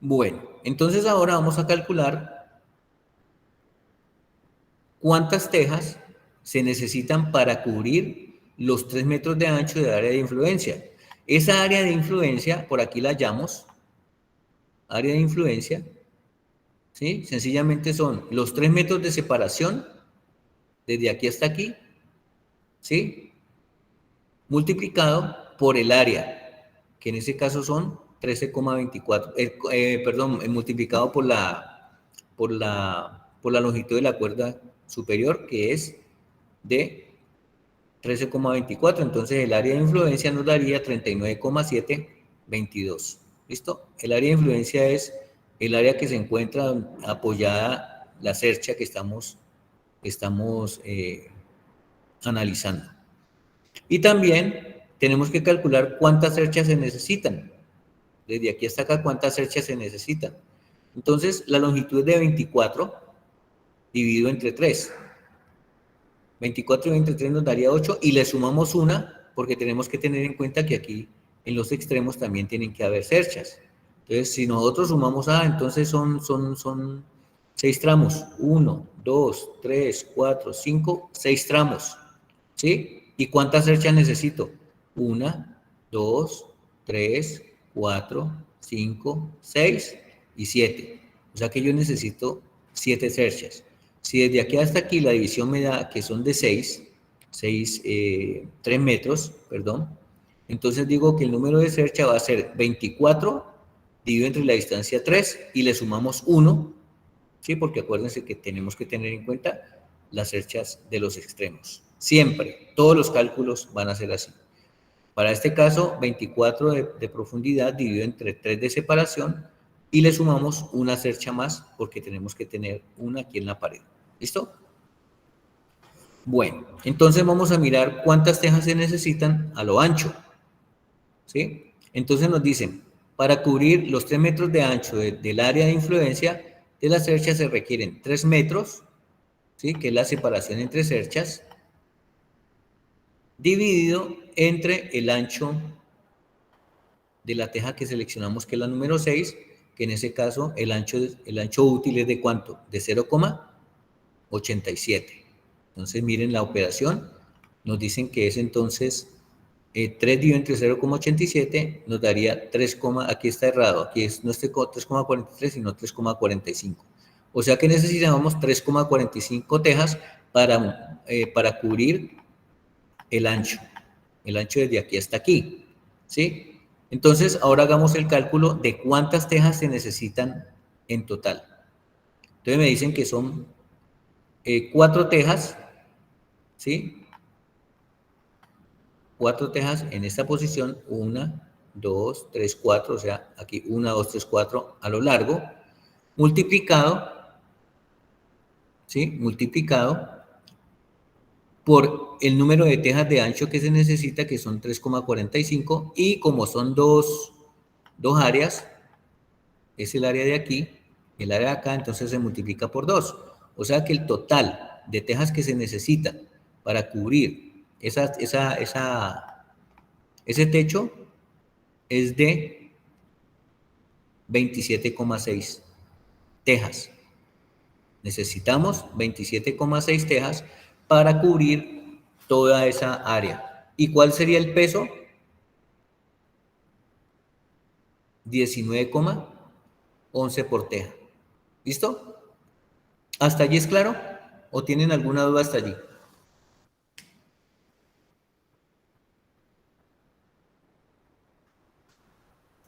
A: Bueno, entonces ahora vamos a calcular cuántas tejas se necesitan para cubrir los 3 metros de ancho de área de influencia. Esa área de influencia, por aquí la llamamos área de influencia, ¿sí? Sencillamente son los 3 metros de separación desde aquí hasta aquí, ¿sí? Multiplicado por el área, que en ese caso son 13,24, multiplicado por la longitud de la cuerda superior, que es de 13,24. Entonces el área de influencia nos daría 39,722. ¿Listo? El área de influencia es el área que se encuentra apoyada la cercha que estamos analizando. Y también tenemos que calcular cuántas cerchas se necesitan. Desde aquí hasta acá, cuántas cerchas se necesitan. Entonces, la longitud es de 24 dividido entre 3. 24 entre 3 nos daría 8 y le sumamos una porque tenemos que tener en cuenta que aquí en los extremos también tienen que haber cerchas. Entonces, si nosotros sumamos A, entonces son 6 tramos. 1, 2, 3, 4, 5, 6 tramos. ¿Sí? ¿Y cuántas cerchas necesito? 1, 2, 3, 4, 5, 6 y 7. O sea que yo necesito 7 cerchas. Si desde aquí hasta aquí la división me da que son de 3 metros, perdón, entonces digo que el número de cercha va a ser 24 dividido entre la distancia 3 y le sumamos 1, ¿sí? Porque acuérdense que tenemos que tener en cuenta las cerchas de los extremos. Siempre, todos los cálculos van a ser así. Para este caso, 24 de profundidad dividido entre 3 de separación y le sumamos una cercha más porque tenemos que tener una aquí en la pared. ¿Listo? Bueno, entonces vamos a mirar cuántas tejas se necesitan a lo ancho. ¿Sí? Entonces nos dicen, para cubrir los 3 metros de ancho del área de influencia de la cercha se requieren 3 metros, ¿sí? Que es la separación entre cerchas, dividido entre el ancho de la teja que seleccionamos, que es la número 6, que en ese caso el ancho útil es de ¿cuánto? De 0,87. Entonces miren la operación, nos dicen que es entonces 3 dividido entre 0,87 nos daría 3, aquí está errado, aquí no es 3,43 sino 3,45. O sea que necesitamos 3,45 tejas para cubrir el ancho desde aquí hasta aquí, ¿sí? Entonces, ahora hagamos el cálculo de cuántas tejas se necesitan en total. Entonces me dicen que son 4 tejas, ¿sí? 4 tejas en esta posición, 1, 2, 3, 4, o sea, aquí 1, 2, 3, 4 a lo largo, multiplicado, ¿sí? Multiplicado por el número de tejas de ancho que se necesita, que son 3,45, y como son dos áreas, es el área de aquí, el área de acá, entonces se multiplica por 2. O sea que el total de tejas que se necesita para cubrir ese techo es de 27,6 tejas. Necesitamos 27,6 tejas para cubrir toda esa área. ¿Y cuál sería el peso? 19,11 por teja. ¿Listo? ¿Hasta allí es claro? ¿O tienen alguna duda hasta allí?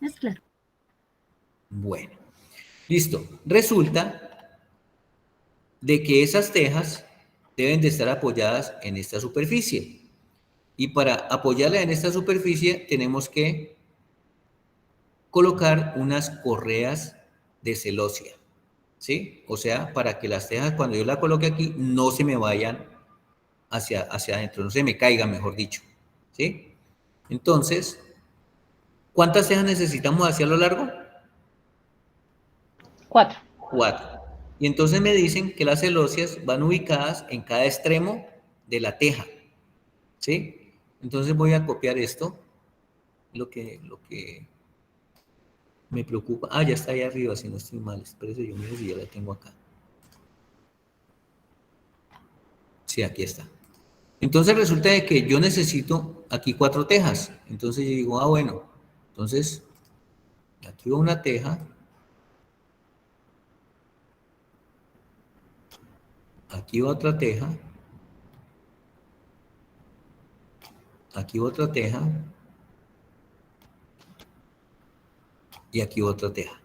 D: Es claro.
A: Bueno, listo. Resulta de que esas tejas deben de estar apoyadas en esta superficie. Y para apoyarla en esta superficie tenemos que colocar unas correas de celosía, ¿sí? O sea, para que las tejas, cuando yo la coloque aquí, no se me vayan hacia adentro, no se me caigan, mejor dicho, ¿sí? Entonces, ¿cuántas tejas necesitamos hacia lo largo?
B: 4.
A: 4. Y entonces me dicen que las celosías van ubicadas en cada extremo de la teja, ¿sí? Entonces voy a copiar esto, lo que me preocupa. Ah, ya está ahí arriba, si no estoy mal. Espérese, yo miro si ya la tengo acá. Sí, aquí está. Entonces resulta de que yo necesito aquí 4 tejas. Entonces yo digo, ah, bueno, entonces aquí va una teja. Aquí va otra teja. Aquí va otra teja. Y aquí va otra teja.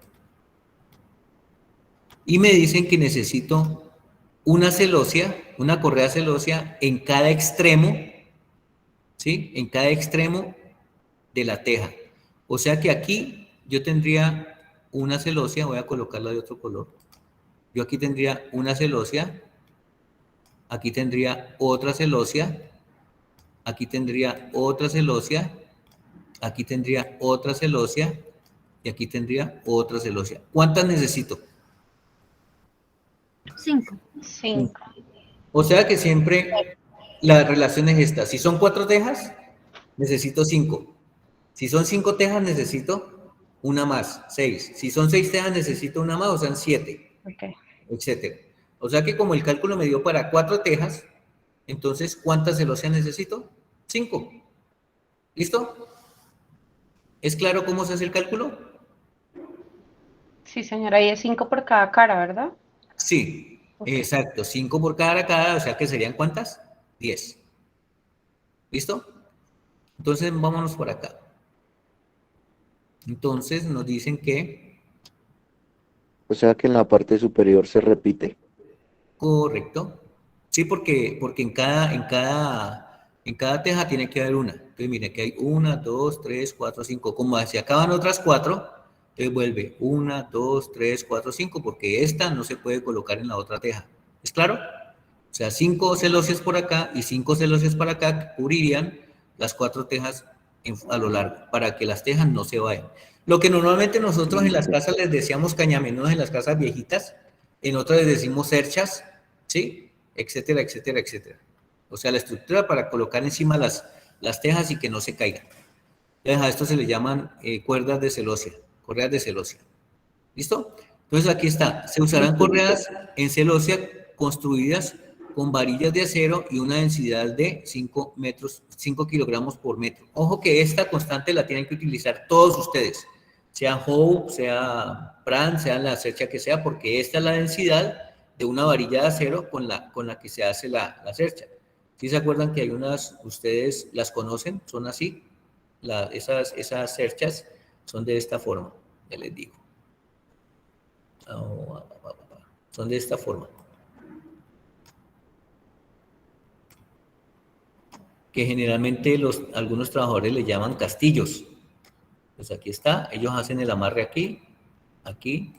A: Y me dicen que necesito una celosía, una correa celosía en cada extremo, ¿sí? En cada extremo de la teja. O sea que aquí yo tendría una celosía, voy a colocarla de otro color. Yo aquí tendría una celosía, aquí tendría otra celosía, aquí tendría otra celosía, aquí tendría otra celosía y aquí tendría otra celosía. ¿Cuántas necesito?
D: 5.
B: 5.
A: O sea que siempre la relación es esta. Si son 4 tejas, necesito 5. Si son 5 tejas, necesito una más, 6. Si son 6 tejas, necesito una más, o sea, 7,
B: Ok.
A: etcétera. O sea que como el cálculo me dio para 4 tejas, entonces, ¿cuántas celosías necesito? 5. ¿Listo? ¿Es claro cómo se hace el cálculo?
B: Sí, señora, y es 5 por cada cara, ¿verdad?
A: Sí,
B: Ok.
A: exacto. 5 por cada, o sea que serían ¿cuántas? 10. ¿Listo? Entonces, vámonos por acá. Entonces, nos dicen que,
E: O sea que en la parte superior se repite.
A: correcto. Sí, porque en cada teja tiene que haber una. Entonces, mire, que hay 1, 2, 3, 4, 5. Como se acaban otras 4, entonces vuelve 1, 2, 3, 4, 5, porque esta no se puede colocar en la otra teja. ¿Es claro? O sea, 5 celosías por acá y 5 celosías para acá cubrirían las 4 tejas a lo largo, para que las tejas no se vayan. Lo que normalmente nosotros en las casas les decíamos cañamenudos, en las casas viejitas, en otras les decimos cerchas, ¿sí? Etcétera, etcétera, etcétera. O sea, la estructura para colocar encima las tejas y que no se caigan. Entonces, a esto se le llaman cuerdas de celosia, correas de celosia. ¿Listo? Entonces aquí está, se usarán correas en celosia construidas con varillas de acero y una densidad de 5 kilogramos por metro. Ojo que esta constante la tienen que utilizar todos ustedes, sea Hope, sea Pran, sea la cercha que sea, porque esta es la densidad de una varilla de acero con la que se hace la cercha. ¿Sí se acuerdan que hay unas, ustedes las conocen, son así? Esas cerchas son de esta forma, ya les digo. Son de esta forma. Que generalmente algunos trabajadores le llaman castillos. Pues aquí está, ellos hacen el amarre aquí, aquí,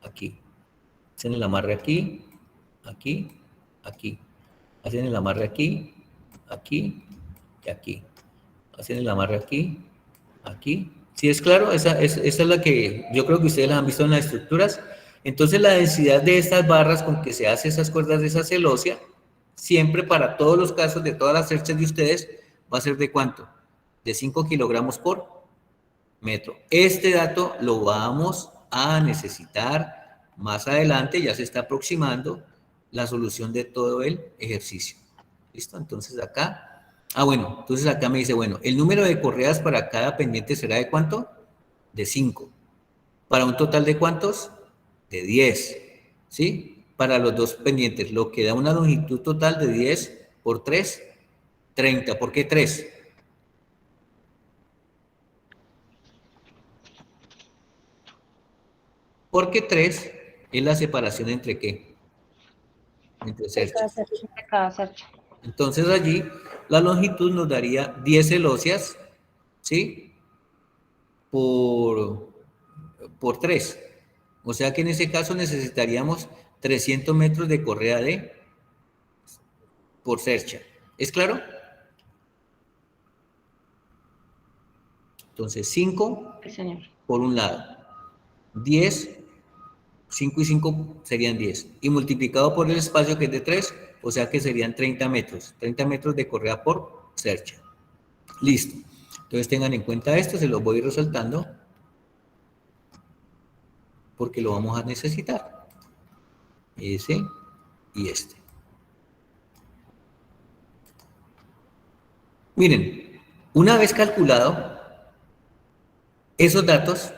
A: aquí. Hacen el amarre aquí, aquí, aquí. Hacen el amarre aquí, aquí y aquí. Hacen el amarre aquí, aquí. ¿Sí es claro? Esa es la que yo creo que ustedes la han visto en las estructuras. Entonces la densidad de estas barras con que se hacen esas cuerdas de esa celosia, siempre para todos los casos de todas las cerchas de ustedes, va a ser ¿de cuánto? De 5 kilogramos por metro. Este dato lo vamos a necesitar más adelante, ya se está aproximando la solución de todo el ejercicio. ¿Listo? Entonces acá, bueno, entonces acá me dice, bueno, el número de correas para cada pendiente será ¿de cuánto? De 5. ¿Para un total de cuántos? De 10. ¿Sí? Para los dos pendientes, lo que da una longitud total de 10 por 3, 30. ¿Por qué 3? Porque 3 es la separación entre ¿qué? Entre cerchas.
B: De cada cercha.
A: Entonces allí la longitud nos daría 10 celosias, ¿sí? Por 3. O sea que en ese caso necesitaríamos 300 metros de correa por cercha. ¿Es claro? Entonces 5
B: Sí, señor.
A: por un lado, 10 5 y 5 serían 10. Y multiplicado por el espacio que es de 3, o sea que serían 30 metros. 30 metros de correa por cercha. Listo. Entonces tengan en cuenta esto, se los voy a ir resaltando porque lo vamos a necesitar. Ese y este. Miren, una vez calculado esos datos,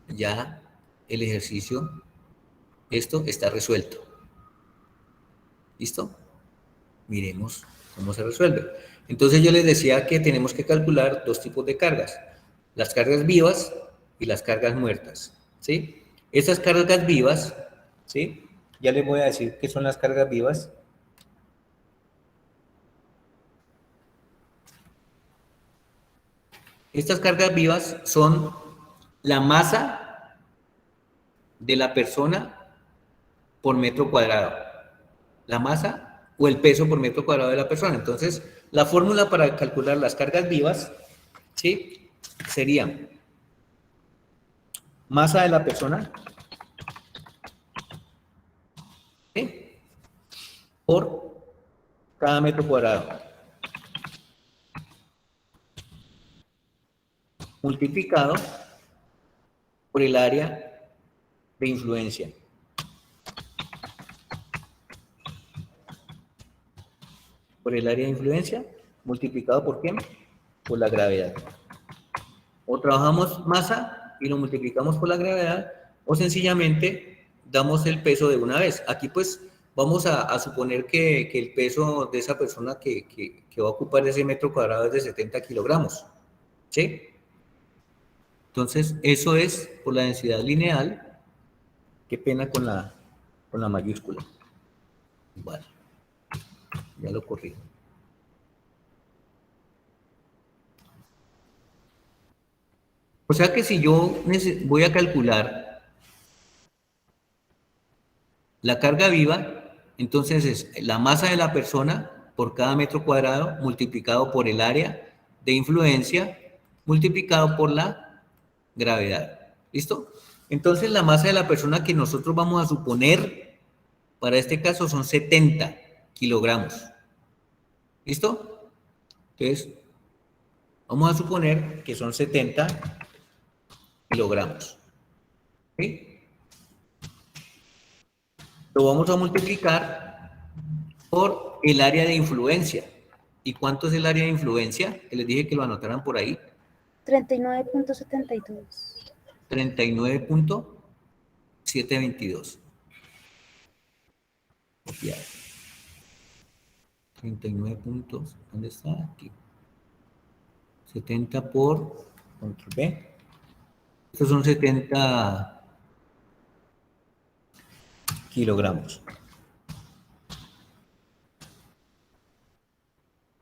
A: ya el ejercicio, esto está resuelto. ¿Listo? Miremos cómo se resuelve. Entonces yo les decía que tenemos que calcular dos tipos de cargas. Las cargas vivas y las cargas muertas. ¿Sí? Estas cargas vivas, ¿sí? Ya les voy a decir qué son las cargas vivas. Estas cargas vivas son la masa de la persona por metro cuadrado. La masa o el peso por metro cuadrado de la persona. Entonces, la fórmula para calcular las cargas vivas, ¿sí? Sería masa de la persona, ¿sí? Por cada metro cuadrado. Multiplicado por el área de influencia. Por el área de influencia, multiplicado por ¿qué? Por la gravedad. O trabajamos masa y lo multiplicamos por la gravedad, o sencillamente damos el peso de una vez. Aquí pues vamos a suponer que el peso de esa persona que va a ocupar ese metro cuadrado es de 70 kilogramos. ¿Sí? Entonces, eso es por la densidad lineal. Qué pena con la mayúscula. Vale. Ya lo corrijo. O sea que si yo voy a calcular la carga viva, entonces es la masa de la persona por cada metro cuadrado multiplicado por el área de influencia multiplicado por la gravedad. ¿Listo? Entonces la masa de la persona que nosotros vamos a suponer para este caso son 70 kilogramos. ¿Listo? Entonces, vamos a suponer que son 70 kilogramos. ¿Sí? Lo vamos a multiplicar por el área de influencia. ¿Y cuánto es el área de influencia? Que les dije que lo anotaran por ahí.
D: 39.72.
A: 39.722. Copiar. 39 puntos. ¿Dónde está? Aquí. 70 por control B. Estos son 70 kilogramos.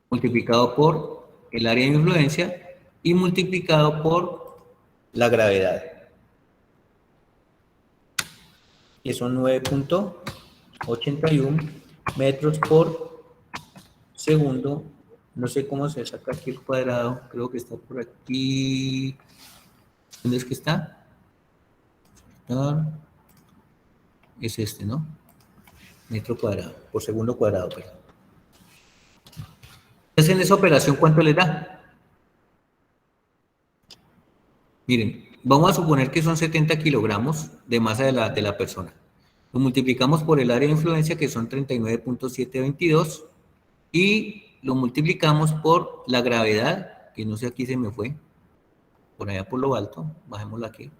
A: Multiplicado por el área de influencia y multiplicado por la gravedad. Y son 9.81 metros por segundo. No sé cómo se saca aquí el cuadrado. Creo que está por aquí. ¿Dónde es que está? Es este, ¿no? Metro cuadrado, por segundo cuadrado, perdón. Hacen esa operación, ¿cuánto les da? Miren, vamos a suponer que son 70 kilogramos de masa de la persona. Lo multiplicamos por el área de influencia, que son 39.722, y lo multiplicamos por la gravedad, que no sé, aquí se me fue, por allá por lo alto, bajémosla aquí.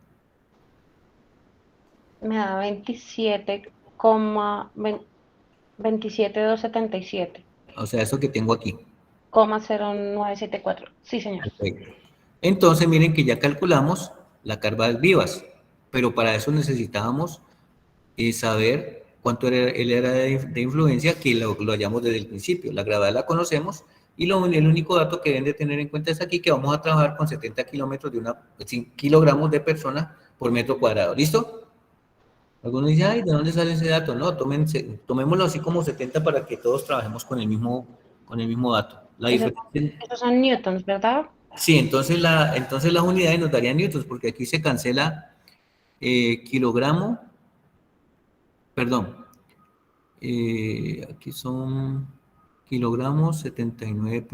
B: Me da 27,277.
A: O sea, eso que tengo aquí.
B: 0,0974. Sí, señor.
A: Perfecto. Entonces, miren que ya calculamos las cargas vivas, pero para eso necesitábamos saber cuánto era el área de influencia, que lo hallamos desde el principio. La gravedad la conocemos y el único dato que deben de tener en cuenta es aquí que vamos a trabajar con 70 kilogramos de persona por metro cuadrado. ¿Listo? Algunos dicen, ay, ¿de dónde sale ese dato? No, tomémoslo así como 70 para que todos trabajemos con el mismo dato. La diferencia...
B: Esos son newtons, ¿verdad?
A: Sí, entonces las unidades nos darían newtons, porque aquí se cancela kilogramo, perdón, aquí son kilogramos, 79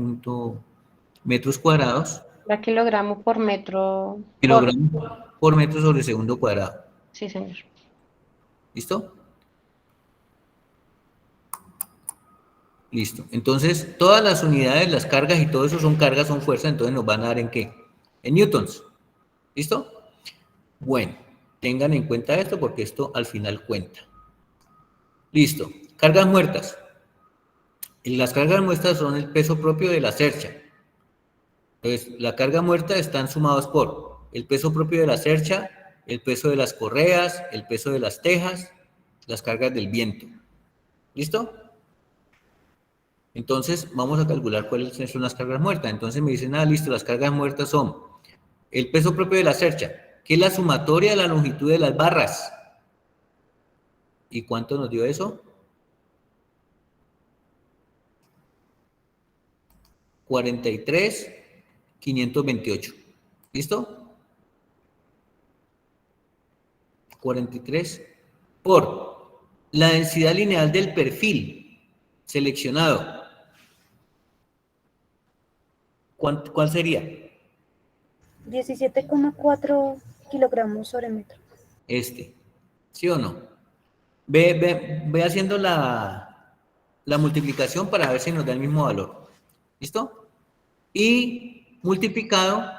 A: metros cuadrados,
B: La kilogramo por metro.
A: kilogramos por metro sobre segundo cuadrado.
B: Sí, señor.
A: ¿Listo? Listo. Entonces, todas las unidades, las cargas y todo eso son cargas, son fuerzas, entonces nos van a dar ¿en qué? En newtons. ¿Listo? Bueno, tengan en cuenta esto porque esto al final cuenta. Listo. Cargas muertas. Y las cargas muertas son el peso propio de la cercha. Entonces, la carga muerta están sumados por el peso propio de la cercha, el peso de las correas, el peso de las tejas, las cargas del viento. ¿Listo? Entonces, vamos a calcular cuáles son las cargas muertas. Entonces me dicen, listo, las cargas muertas son el peso propio de la cercha, que es la sumatoria de la longitud de las barras. ¿Y cuánto nos dio eso? 43,528. ¿Listo? 43 por la densidad lineal del perfil seleccionado. ¿Cuál sería?
D: 17,4 kilogramos sobre metro.
A: ¿Sí o no? Ve haciendo la multiplicación para ver si nos da el mismo valor. ¿Listo? Y multiplicado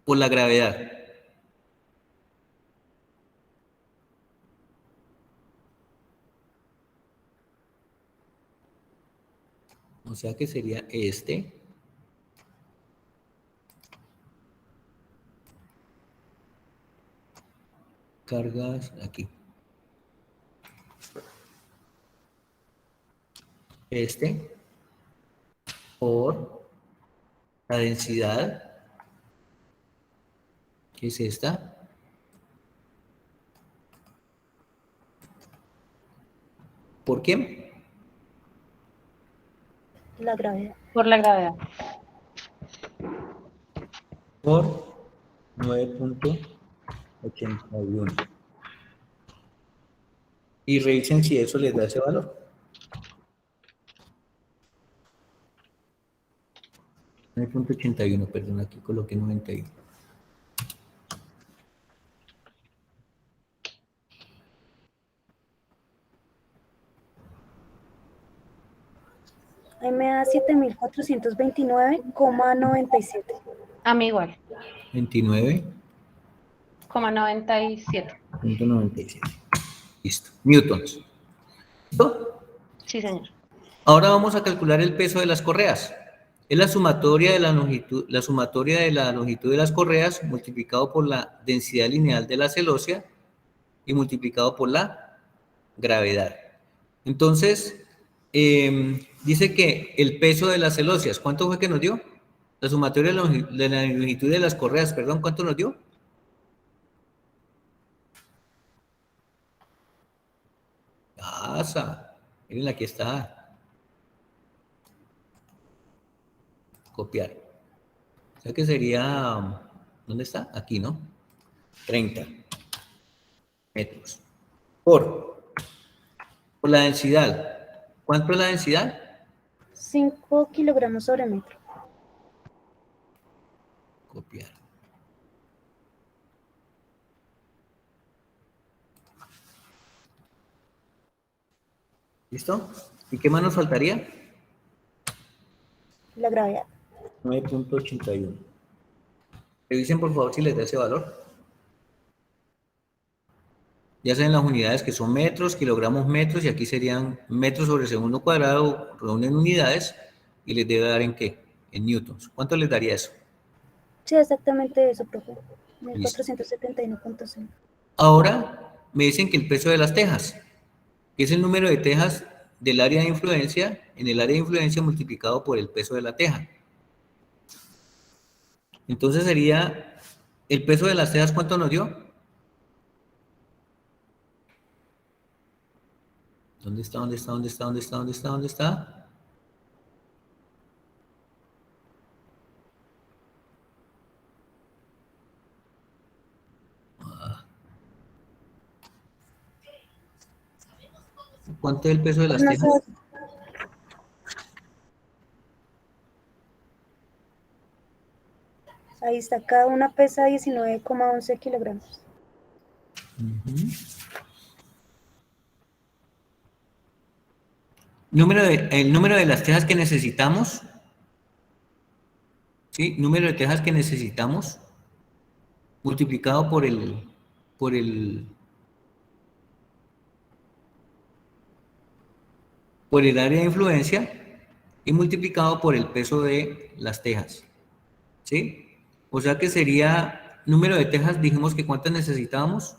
A: por la gravedad. O sea que sería cargas aquí. Por la densidad, que es esta, ¿por qué?
D: La gravedad.
B: Por la gravedad.
A: Por 9,81. Y revisen si eso les da ese valor. 9,81, perdón, aquí coloqué 91.
D: Ahí me da 7.429,97.
B: A mí igual.
A: 29,97.
B: 97.
A: Listo. Newtons. ¿Listo?
B: Sí, señor.
A: Ahora vamos a calcular el peso de las correas. Es la sumatoria de la longitud de las correas multiplicado por la densidad lineal de la celosía y multiplicado por la gravedad. Entonces, dice que el peso de las celosias, ¿cuánto fue que nos dio? La sumatoria de la longitud de las correas, perdón, ¿cuánto nos dio? Miren, aquí está. Copiar. O sea que sería, ¿dónde está? Aquí, ¿no? 30 metros. Por la densidad. ¿Cuánto es la densidad?
D: 5 kilogramos sobre metro.
A: Copiar. ¿Listo? ¿Y qué más nos faltaría?
D: La gravedad.
A: 9,81. Revisen por favor si les da ese valor. Ya saben las unidades que son metros, kilogramos, metros, y aquí serían metros sobre segundo cuadrado, reúnen unidades, y les debe dar ¿en qué? En newtons. ¿Cuánto les daría eso?
D: Sí, exactamente eso, profe. 1471,5.
A: Ahora me dicen que el peso de las tejas, que es el número de tejas del área de influencia, en el área de influencia multiplicado por el peso de la teja. Entonces sería, el peso de las tejas, ¿cuánto nos dio? ¿Dónde está? ¿Dónde está? ¿Dónde está? ¿Dónde está? ¿Dónde está? ¿Dónde está? ¿Cuánto es el peso de las
D: No
A: tejas?
D: sé, ahí está, cada una pesa 19,11 kilogramos.
A: Ujú. El número de las tejas que necesitamos, ¿sí? Número de tejas que necesitamos multiplicado por el, por el área de influencia y multiplicado por el peso de las tejas, ¿sí? O sea que sería número de tejas, dijimos que cuántas necesitábamos.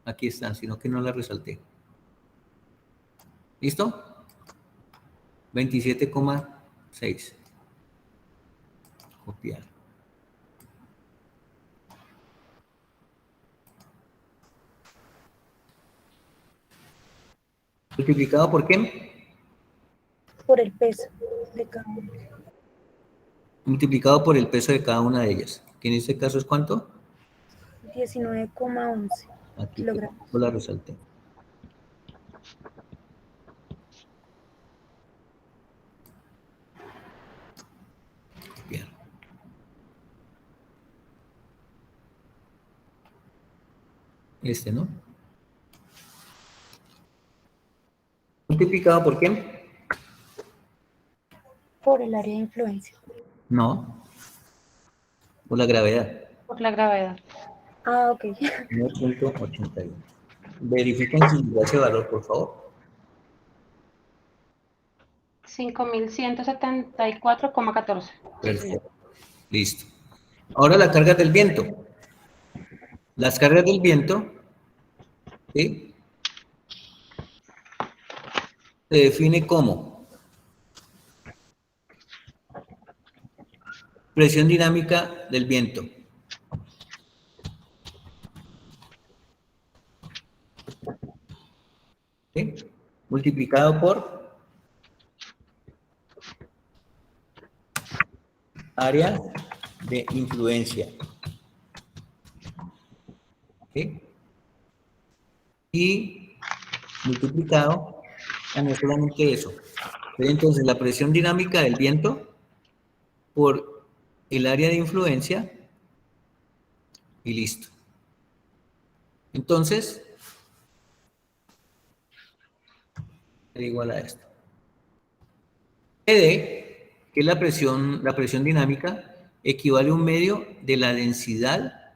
A: Aquí están, sino que no las resalté. ¿Listo? 27,6. Copiar. ¿Multiplicado por qué?
D: Por el peso de cada una.
A: Multiplicado por el peso de cada una de ellas. Que en este caso es ¿cuánto?
D: 19,11
A: Aquí,
D: kilogramos.
A: pues, la resalté. Copiar. Este, ¿no? ¿Multiplicado por qué?
D: Por el área de influencia.
A: No, por la gravedad.
B: Por la gravedad.
D: Ah, ok.
A: 9,81. Verifiquen si llegó ese valor, por favor.
B: 5.174,14. Sí, señor.
A: Perfecto. Listo. Ahora las cargas del viento. Las cargas del viento, ¿sí? Se define como presión dinámica del viento. ¿Sí? Multiplicado por área de influencia. ¿Sí? Y multiplicado, no solamente eso. Pero entonces la presión dinámica del viento por el área de influencia y listo. Entonces, es igual a esto. PD, que es la presión dinámica, equivale a un medio de la densidad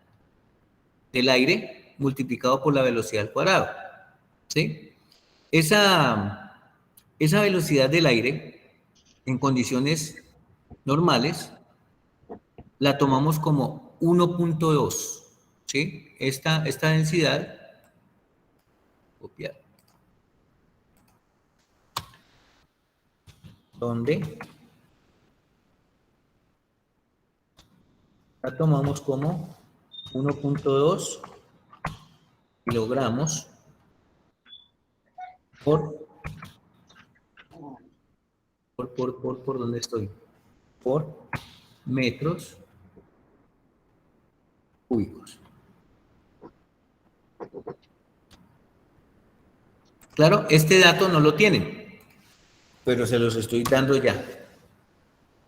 A: del aire multiplicado por la velocidad al cuadrado. ¿Sí? Esa velocidad del aire, en condiciones normales, la tomamos como 1.2. ¿Sí? Esta densidad, copiar, donde la tomamos como 1.2 kilogramos por ¿dónde estoy? Por metros cúbicos. Claro, este dato no lo tienen, pero se los estoy dando ya.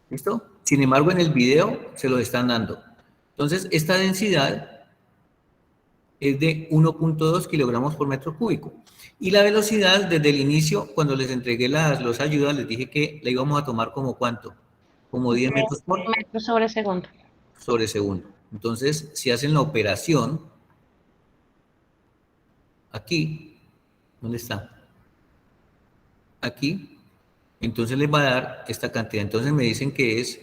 A: ¿Listo? Sin embargo, en el video se los están dando. Entonces, esta densidad es de 1.2 kilogramos por metro cúbico. Y la velocidad, desde el inicio, cuando les entregué los ayudas, les dije que la íbamos a tomar como ¿cuánto? Como 10 metros por
B: Metros sobre segundo.
A: sobre segundo. Entonces, si hacen la operación, aquí, ¿dónde está? Aquí, entonces les va a dar esta cantidad. Entonces me dicen que es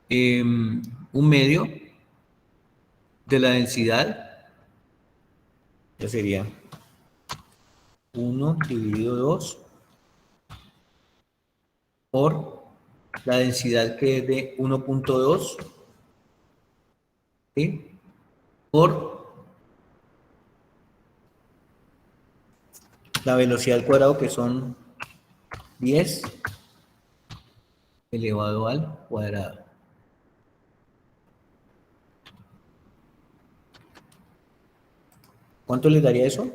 A: un medio de la densidad, ya sería 1 dividido 2 por la densidad que es de 1.2, ¿sí? Por la velocidad al cuadrado, que son 10 elevado al cuadrado. ¿Cuánto les daría eso?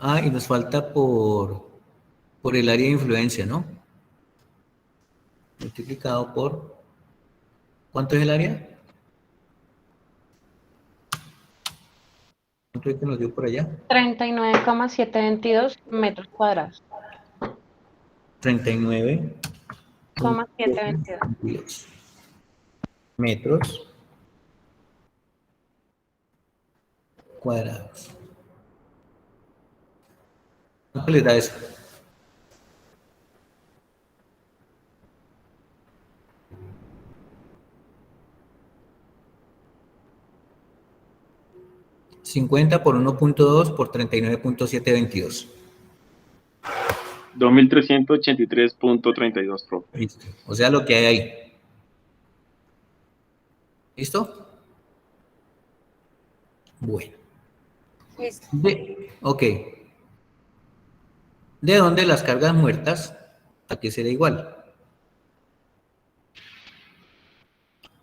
A: Ah, y nos falta por el área de influencia, ¿no? Multiplicado por... ¿Cuánto es el área? ¿Cuánto es que nos dio por allá?
B: 39,722 metros cuadrados.
A: 39,722 metros cuadrados. ¿Cuánto les da eso? $50 por 1.2 por 39.722.
F: 2.383.32, profe.
A: Listo. O sea, lo que hay ahí. ¿Listo? Bueno.
D: Listo.
A: Ok. ¿De dónde las cargas muertas? ¿A qué será igual?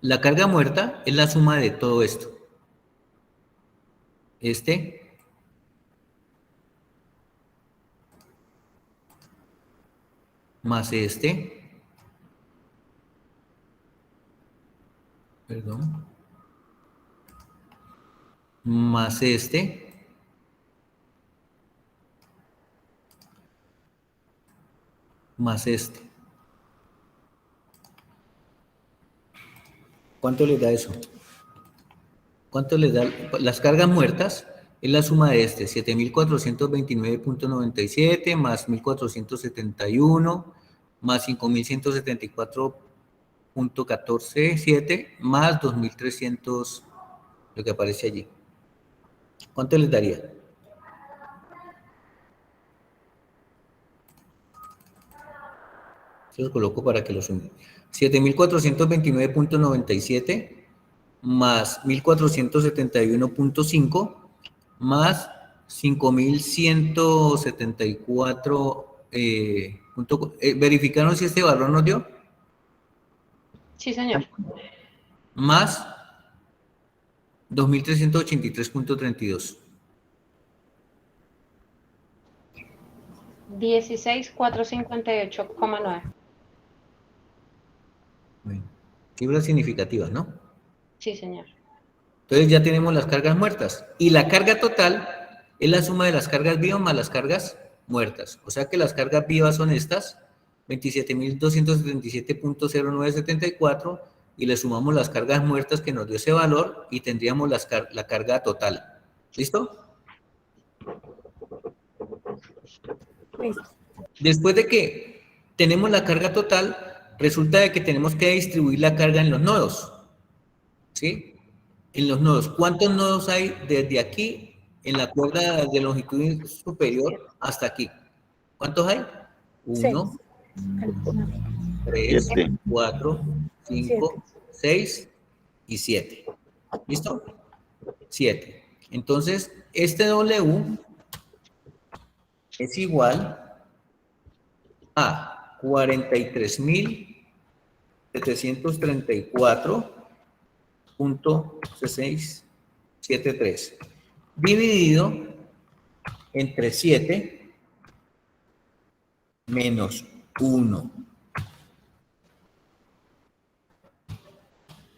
A: La carga muerta es la suma de todo esto. Más perdón, más más ¿Cuánto les da eso? ¿Cuánto les da? Las cargas muertas es la suma de 7.429.97 más 1.471 más 5.174.147 más 2.300, lo que aparece allí. ¿Cuánto les daría? Se los coloco para que lo sumen. 7.429.97 más 1.471.5 más 5.174. ¿Verificaron si este valor nos dio?
B: Sí, señor.
A: Más 2.383.32.
B: 16,458,9.
A: Bueno, cifras significativas, ¿no?
B: Sí, señor.
A: Entonces ya tenemos las cargas muertas. Y la carga total es la suma de las cargas vivas más las cargas muertas. O sea que las cargas vivas son estas, 27.277.0974, y le sumamos las cargas muertas que nos dio ese valor y tendríamos la carga total. ¿Listo?
D: Listo.
A: Después de que tenemos la carga total, resulta de que tenemos que distribuir la carga en los nodos. ¿Sí? En los nodos. ¿Cuántos nodos hay desde aquí en la cuerda de longitud superior hasta aquí? ¿Cuántos hay? 1, 3,
F: 7.
A: 4, 5, 6 y 7. ¿Listo? 7. Entonces, este W es igual a 43.734.6673 dividido entre 7 menos 1.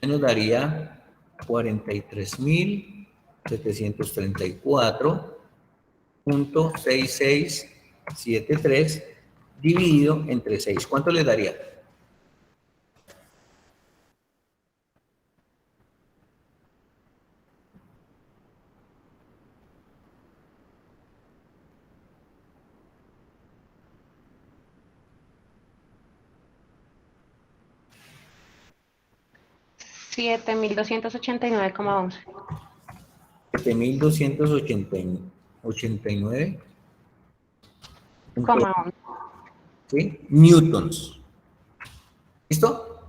A: Nos daría 43.734.6673 dividido entre 6. ¿Cuánto le daría?
B: $7.289,11.
A: 7.289. ¿Sí? Newtons. ¿Listo?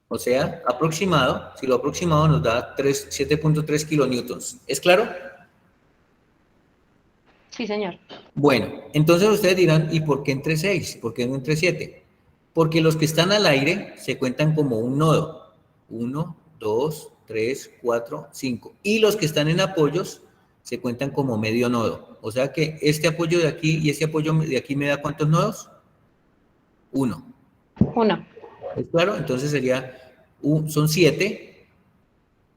A: O sea, aproximado, si lo aproximado nos da 7.3 kilonewtons. ¿Es claro?
B: Sí, señor.
A: Bueno, entonces ustedes dirán, ¿y por qué entre 6? ¿Por qué no entre 7? Porque los que están al aire se cuentan como un nodo. 1, 2, 3, 4, 5. Y los que están en apoyos se cuentan como medio nodo. O sea que este apoyo de aquí y este apoyo de aquí me da ¿cuántos nodos? 1.
B: 1.
A: ¿Es claro? Entonces son 7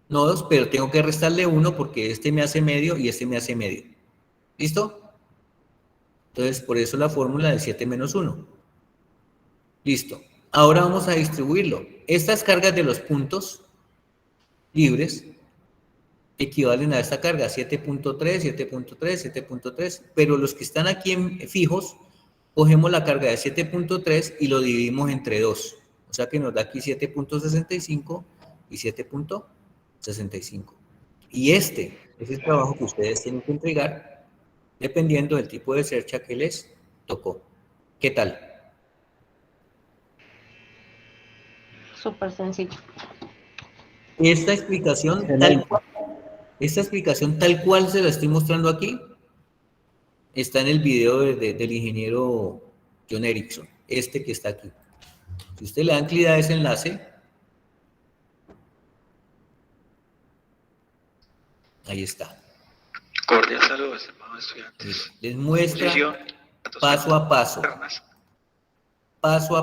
A: nodos, pero tengo que restarle 1 porque este me hace medio y este me hace medio. ¿Listo? Entonces, por eso la fórmula de 7 menos 1. Listo. Ahora vamos a distribuirlo. Estas cargas de los puntos libres equivalen a esta carga, 7.3, 7.3, 7.3, pero los que están aquí fijos, cogemos la carga de 7.3 y lo dividimos entre 2. O sea que nos da aquí 7.65 y 7.65. Y este es el trabajo que ustedes tienen que entregar dependiendo del tipo de cercha que les tocó. ¿Qué tal?
B: Súper sencillo.
A: Esta explicación tal cual se la estoy mostrando aquí está en el video del ingeniero John Erickson, este que está aquí. Si usted le dan clic a ese enlace, ahí está.
F: Cordial saludos, hermanos estudiantes.
A: Les muestra paso a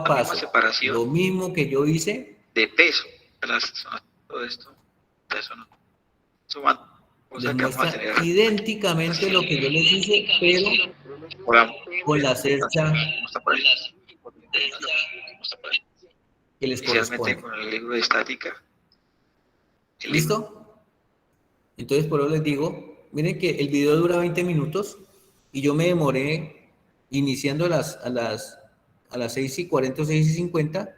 A: paso,
F: separación
A: lo mismo que yo hice.
F: De peso, todo esto, peso no. Sumando.
A: Les muestra idénticamente lo que yo les hice, pero con la cercha que les corresponde.
F: Con el libro de estática.
A: ¿Listo? Entonces, por eso les digo, miren que el video dura 20 minutos y yo me demoré iniciando a las 6:40 o 6:50,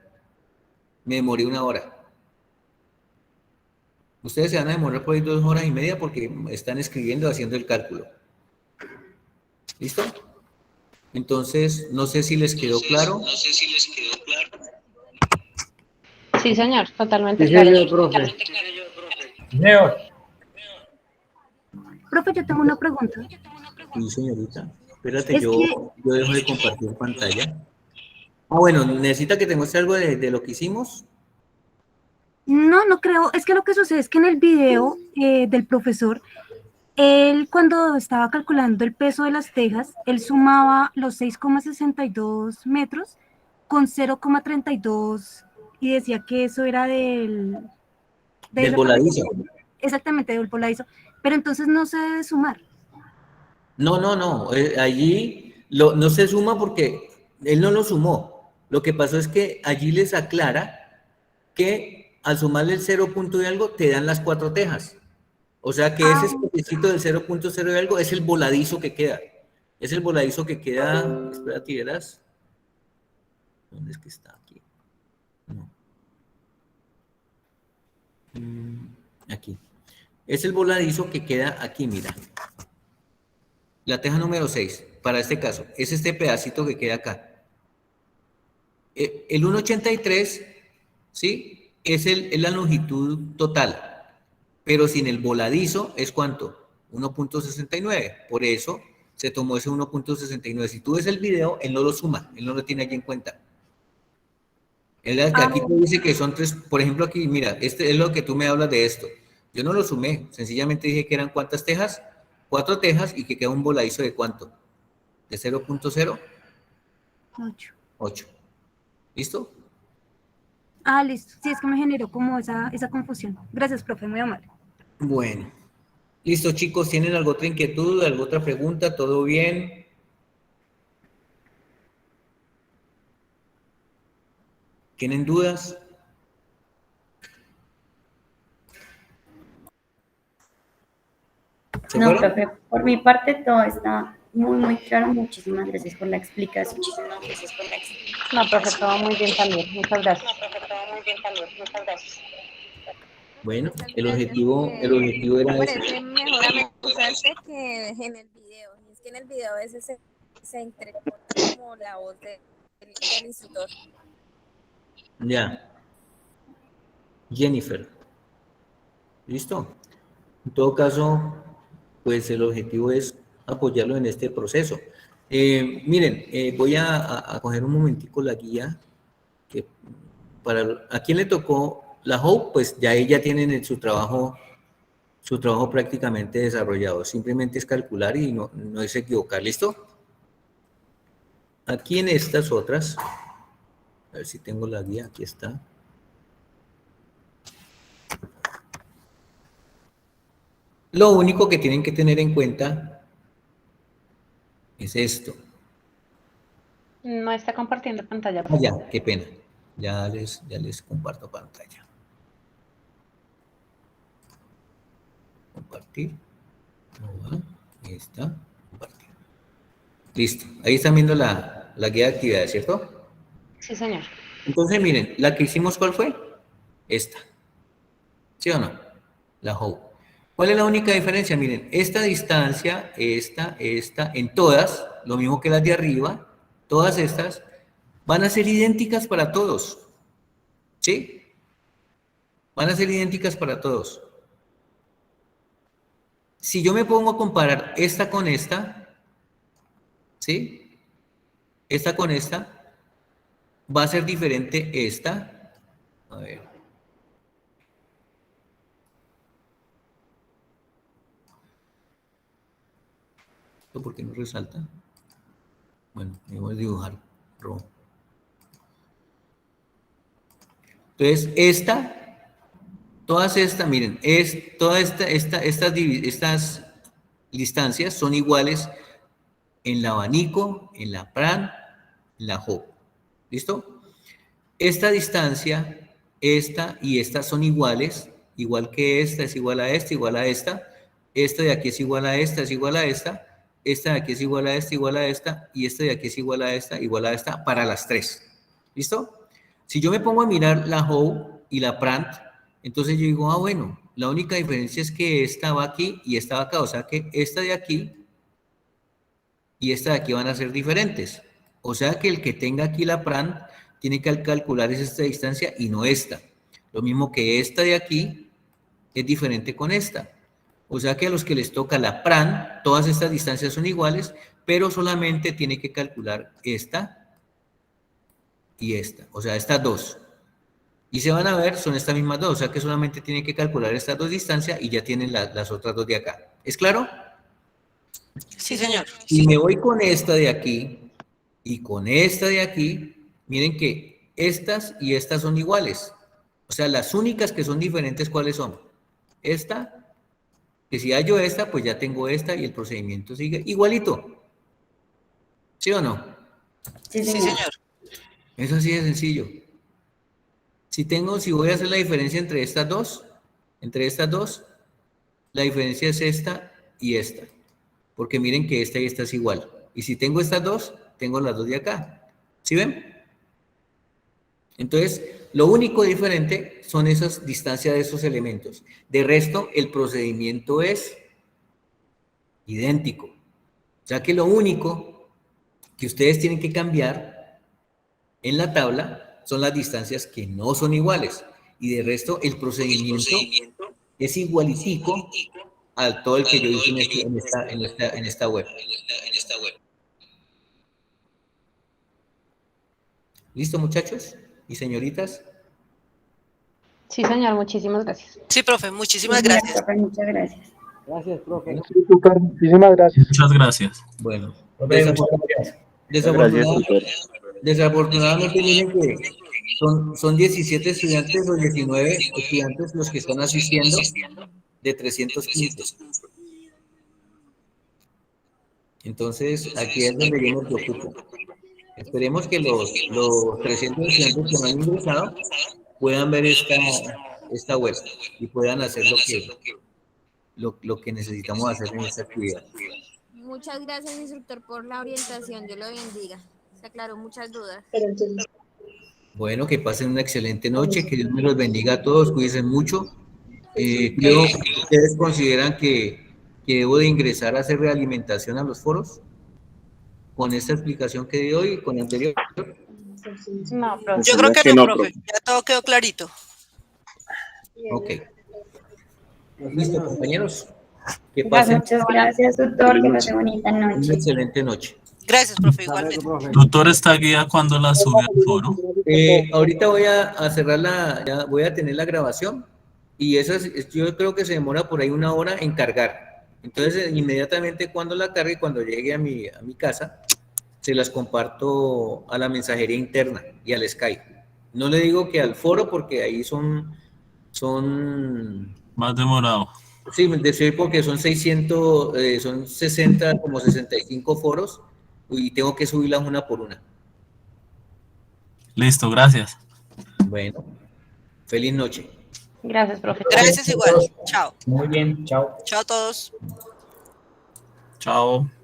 A: me demoré 1 hora. Ustedes se van a demorar por ahí 2 horas y media porque están escribiendo, haciendo el cálculo. ¿Listo? Entonces, no sé si les quedó claro.
B: Sí, señor, totalmente
C: Sí,
B: claro.
C: señor, profe.
G: Señor.
D: Profe, yo tengo una pregunta.
A: Sí, señorita. Espérate,
D: Es
A: yo dejo de compartir pantalla. Ah, bueno, ¿necesita que te muestre algo de lo que hicimos?
D: No, no creo. Es que lo que sucede es que en el video del profesor, él cuando estaba calculando el peso de las tejas, él sumaba los 6,62 metros con 0,32 y decía que eso era del
A: Voladizo.
D: Exactamente, del voladizo. Pero entonces no se debe sumar.
A: No. Allí no se suma porque él no lo sumó. Lo que pasó es que allí les aclara que al sumarle el 0 punto y algo, te dan las 4 tejas. O sea que ese espacito del 0.0 y algo es el voladizo que queda. Es el voladizo que queda. Espérate, verás. ¿Dónde es que está? Aquí. No. Aquí. Es el voladizo que queda aquí, mira. La teja número 6, para este caso, es este pedacito que queda acá. El 1.83, ¿sí? Es la longitud total, pero sin el voladizo es ¿cuánto? 1.69. Por eso se tomó ese 1.69. Si tú ves el video, él no lo suma, él no lo tiene aquí en cuenta. Aquí te dice que son 3, por ejemplo aquí, mira, este es lo que tú me hablas de esto. Yo no lo sumé, sencillamente dije que eran ¿cuántas tejas? 4 tejas y que queda un voladizo de ¿cuánto? De 0.0. 8. ¿Listo?
D: Listo. Sí, es que me generó como esa confusión. Gracias, profe, muy amable.
A: Bueno. Listo, chicos, ¿tienen alguna otra inquietud, alguna otra pregunta? ¿Todo bien? ¿Tienen dudas?
H: No, profe, por mi parte todo está muy claro. Muchísimas gracias por la explicación.
B: No, profe, todo muy bien también. Muchas gracias.
A: Bueno, el objetivo era
I: Me
A: ese.
I: parece mejor amenazarte que en el video. Y es que en el video a veces se entrecorta como la voz del instructor.
A: Ya. Jennifer. ¿Listo? En todo caso, pues el objetivo es apoyarlo en este proceso. Miren, voy a coger un momentico la guía. ¿A quién le tocó la Hope? Pues ya ella tienen su trabajo Su trabajo prácticamente desarrollado. Simplemente es calcular y no es equivocar. ¿Listo? Aquí en estas otras, a ver si tengo la guía, aquí está. Lo único que tienen que tener en cuenta es esto.
B: No está compartiendo pantalla.
A: Ah, ya, qué pena. Ya les comparto pantalla. Compartir. Ahí está. Compartir. Listo. Ahí están viendo la guía de actividades, ¿cierto?
B: Sí, señor.
A: Entonces, miren, la que hicimos, ¿cuál fue? Esta. ¿Sí o no? La HOW. ¿Cuál es la única diferencia? Miren, esta distancia, esta, en todas, lo mismo que las de arriba, todas estas, van a ser idénticas para todos. ¿Sí? Van a ser idénticas para todos. Si yo me pongo a comparar esta con esta, ¿sí? Esta con esta, va a ser diferente esta. A ver. ¿Por qué no resalta? Bueno, vamos a dibujar rojo. Entonces, todas estas, miren, todas estas distancias son iguales en la abanico, en la PRAN, en la HOW. ¿Listo? Esta distancia, esta y esta son iguales, igual que esta es igual a esta, igual a esta. Esta de aquí es igual a esta, es igual a esta. Esta de aquí es igual a esta, igual a esta. Y esta de aquí es igual a esta, para las tres. ¿Listo? Si yo me pongo a mirar la HOW y la PRANT, entonces yo digo, bueno, la única diferencia es que esta va aquí y esta va acá. O sea que esta de aquí y esta de aquí van a ser diferentes. O sea que el que tenga aquí la PRANT tiene que calcular esta distancia y no esta. Lo mismo que esta de aquí es diferente con esta. O sea que a los que les toca la PRAN, todas estas distancias son iguales, pero solamente tiene que calcular esta y esta. O sea, estas dos. Y se van a ver, son estas mismas dos. O sea que solamente tienen que calcular estas dos distancias y ya tienen las otras dos de acá. ¿Es claro?
J: Sí, señor.
A: Si me voy con esta de aquí y con esta de aquí, miren que estas y estas son iguales. O sea, las únicas que son diferentes, ¿cuáles son? Esta, que si hallo esta, pues ya tengo esta y el procedimiento sigue igualito. ¿Sí o no?
H: Sí,
J: Sí, señor.
A: Es así de sencillo. Si voy a hacer la diferencia entre estas dos, la diferencia es esta y esta. Porque miren que esta y esta es igual. Y si tengo estas dos, tengo las dos de acá. ¿Sí ven? Entonces, lo único diferente son esas distancias de esos elementos. De resto, el procedimiento es idéntico. O sea que lo único que ustedes tienen que cambiar en la tabla son las distancias que no son iguales. Y de resto, el procedimiento es igualitico a todo el que yo hice en esta web. ¿Listo, muchachos y señoritas?
B: Sí, señor, muchísimas gracias.
J: Sí, profe, muchísimas gracias.
H: Profe, muchas gracias.
C: Gracias, profe.
G: Muchísimas gracias.
K: Muchas gracias.
A: Bueno,
E: Gracias, tutor.
A: desafortunadamente miren que son 17 estudiantes o 19 estudiantes los que están asistiendo de 315. Entonces, aquí es donde yo me preocupo. Esperemos que los 300 estudiantes que no han ingresado puedan ver esta web y puedan hacer lo que necesitamos hacer en esta actividad.
I: Muchas gracias, instructor, por la orientación. Dios lo bendiga. Se aclaró muchas dudas.
A: Bueno, que pasen una excelente noche, que Dios me los bendiga a todos, cuídense mucho. Creo que ustedes consideran que debo de ingresar a hacer realimentación a los foros con esta explicación que di hoy y con la anterior.
B: No, profe.
J: Yo creo que no, profe. Ya todo quedó clarito.
A: Ok. Listo, compañeros. Que pasen
H: Muchas gracias, tutor. Que pase bonita
A: una
H: noche.
A: excelente noche.
J: Gracias, profe, igualmente.
K: Tutor, esta guía cuando la sube al foro.
A: Ahorita voy a cerrar ya voy a tener la grabación y esas yo creo que se demora por ahí 1 hora en cargar. Entonces, inmediatamente cuando la cargue, cuando llegue a mi casa, se las comparto a la mensajería interna y al Skype. No le digo que al foro porque ahí son
K: Más demorado.
A: sí, decir porque son 600, son 60, como 65 foros y tengo que subirlas una por una.
K: Listo, gracias.
A: Bueno, feliz noche.
B: Gracias, profesor.
J: Gracias igual. Chao.
C: Muy bien, chao.
J: Chao a todos.
K: Chao.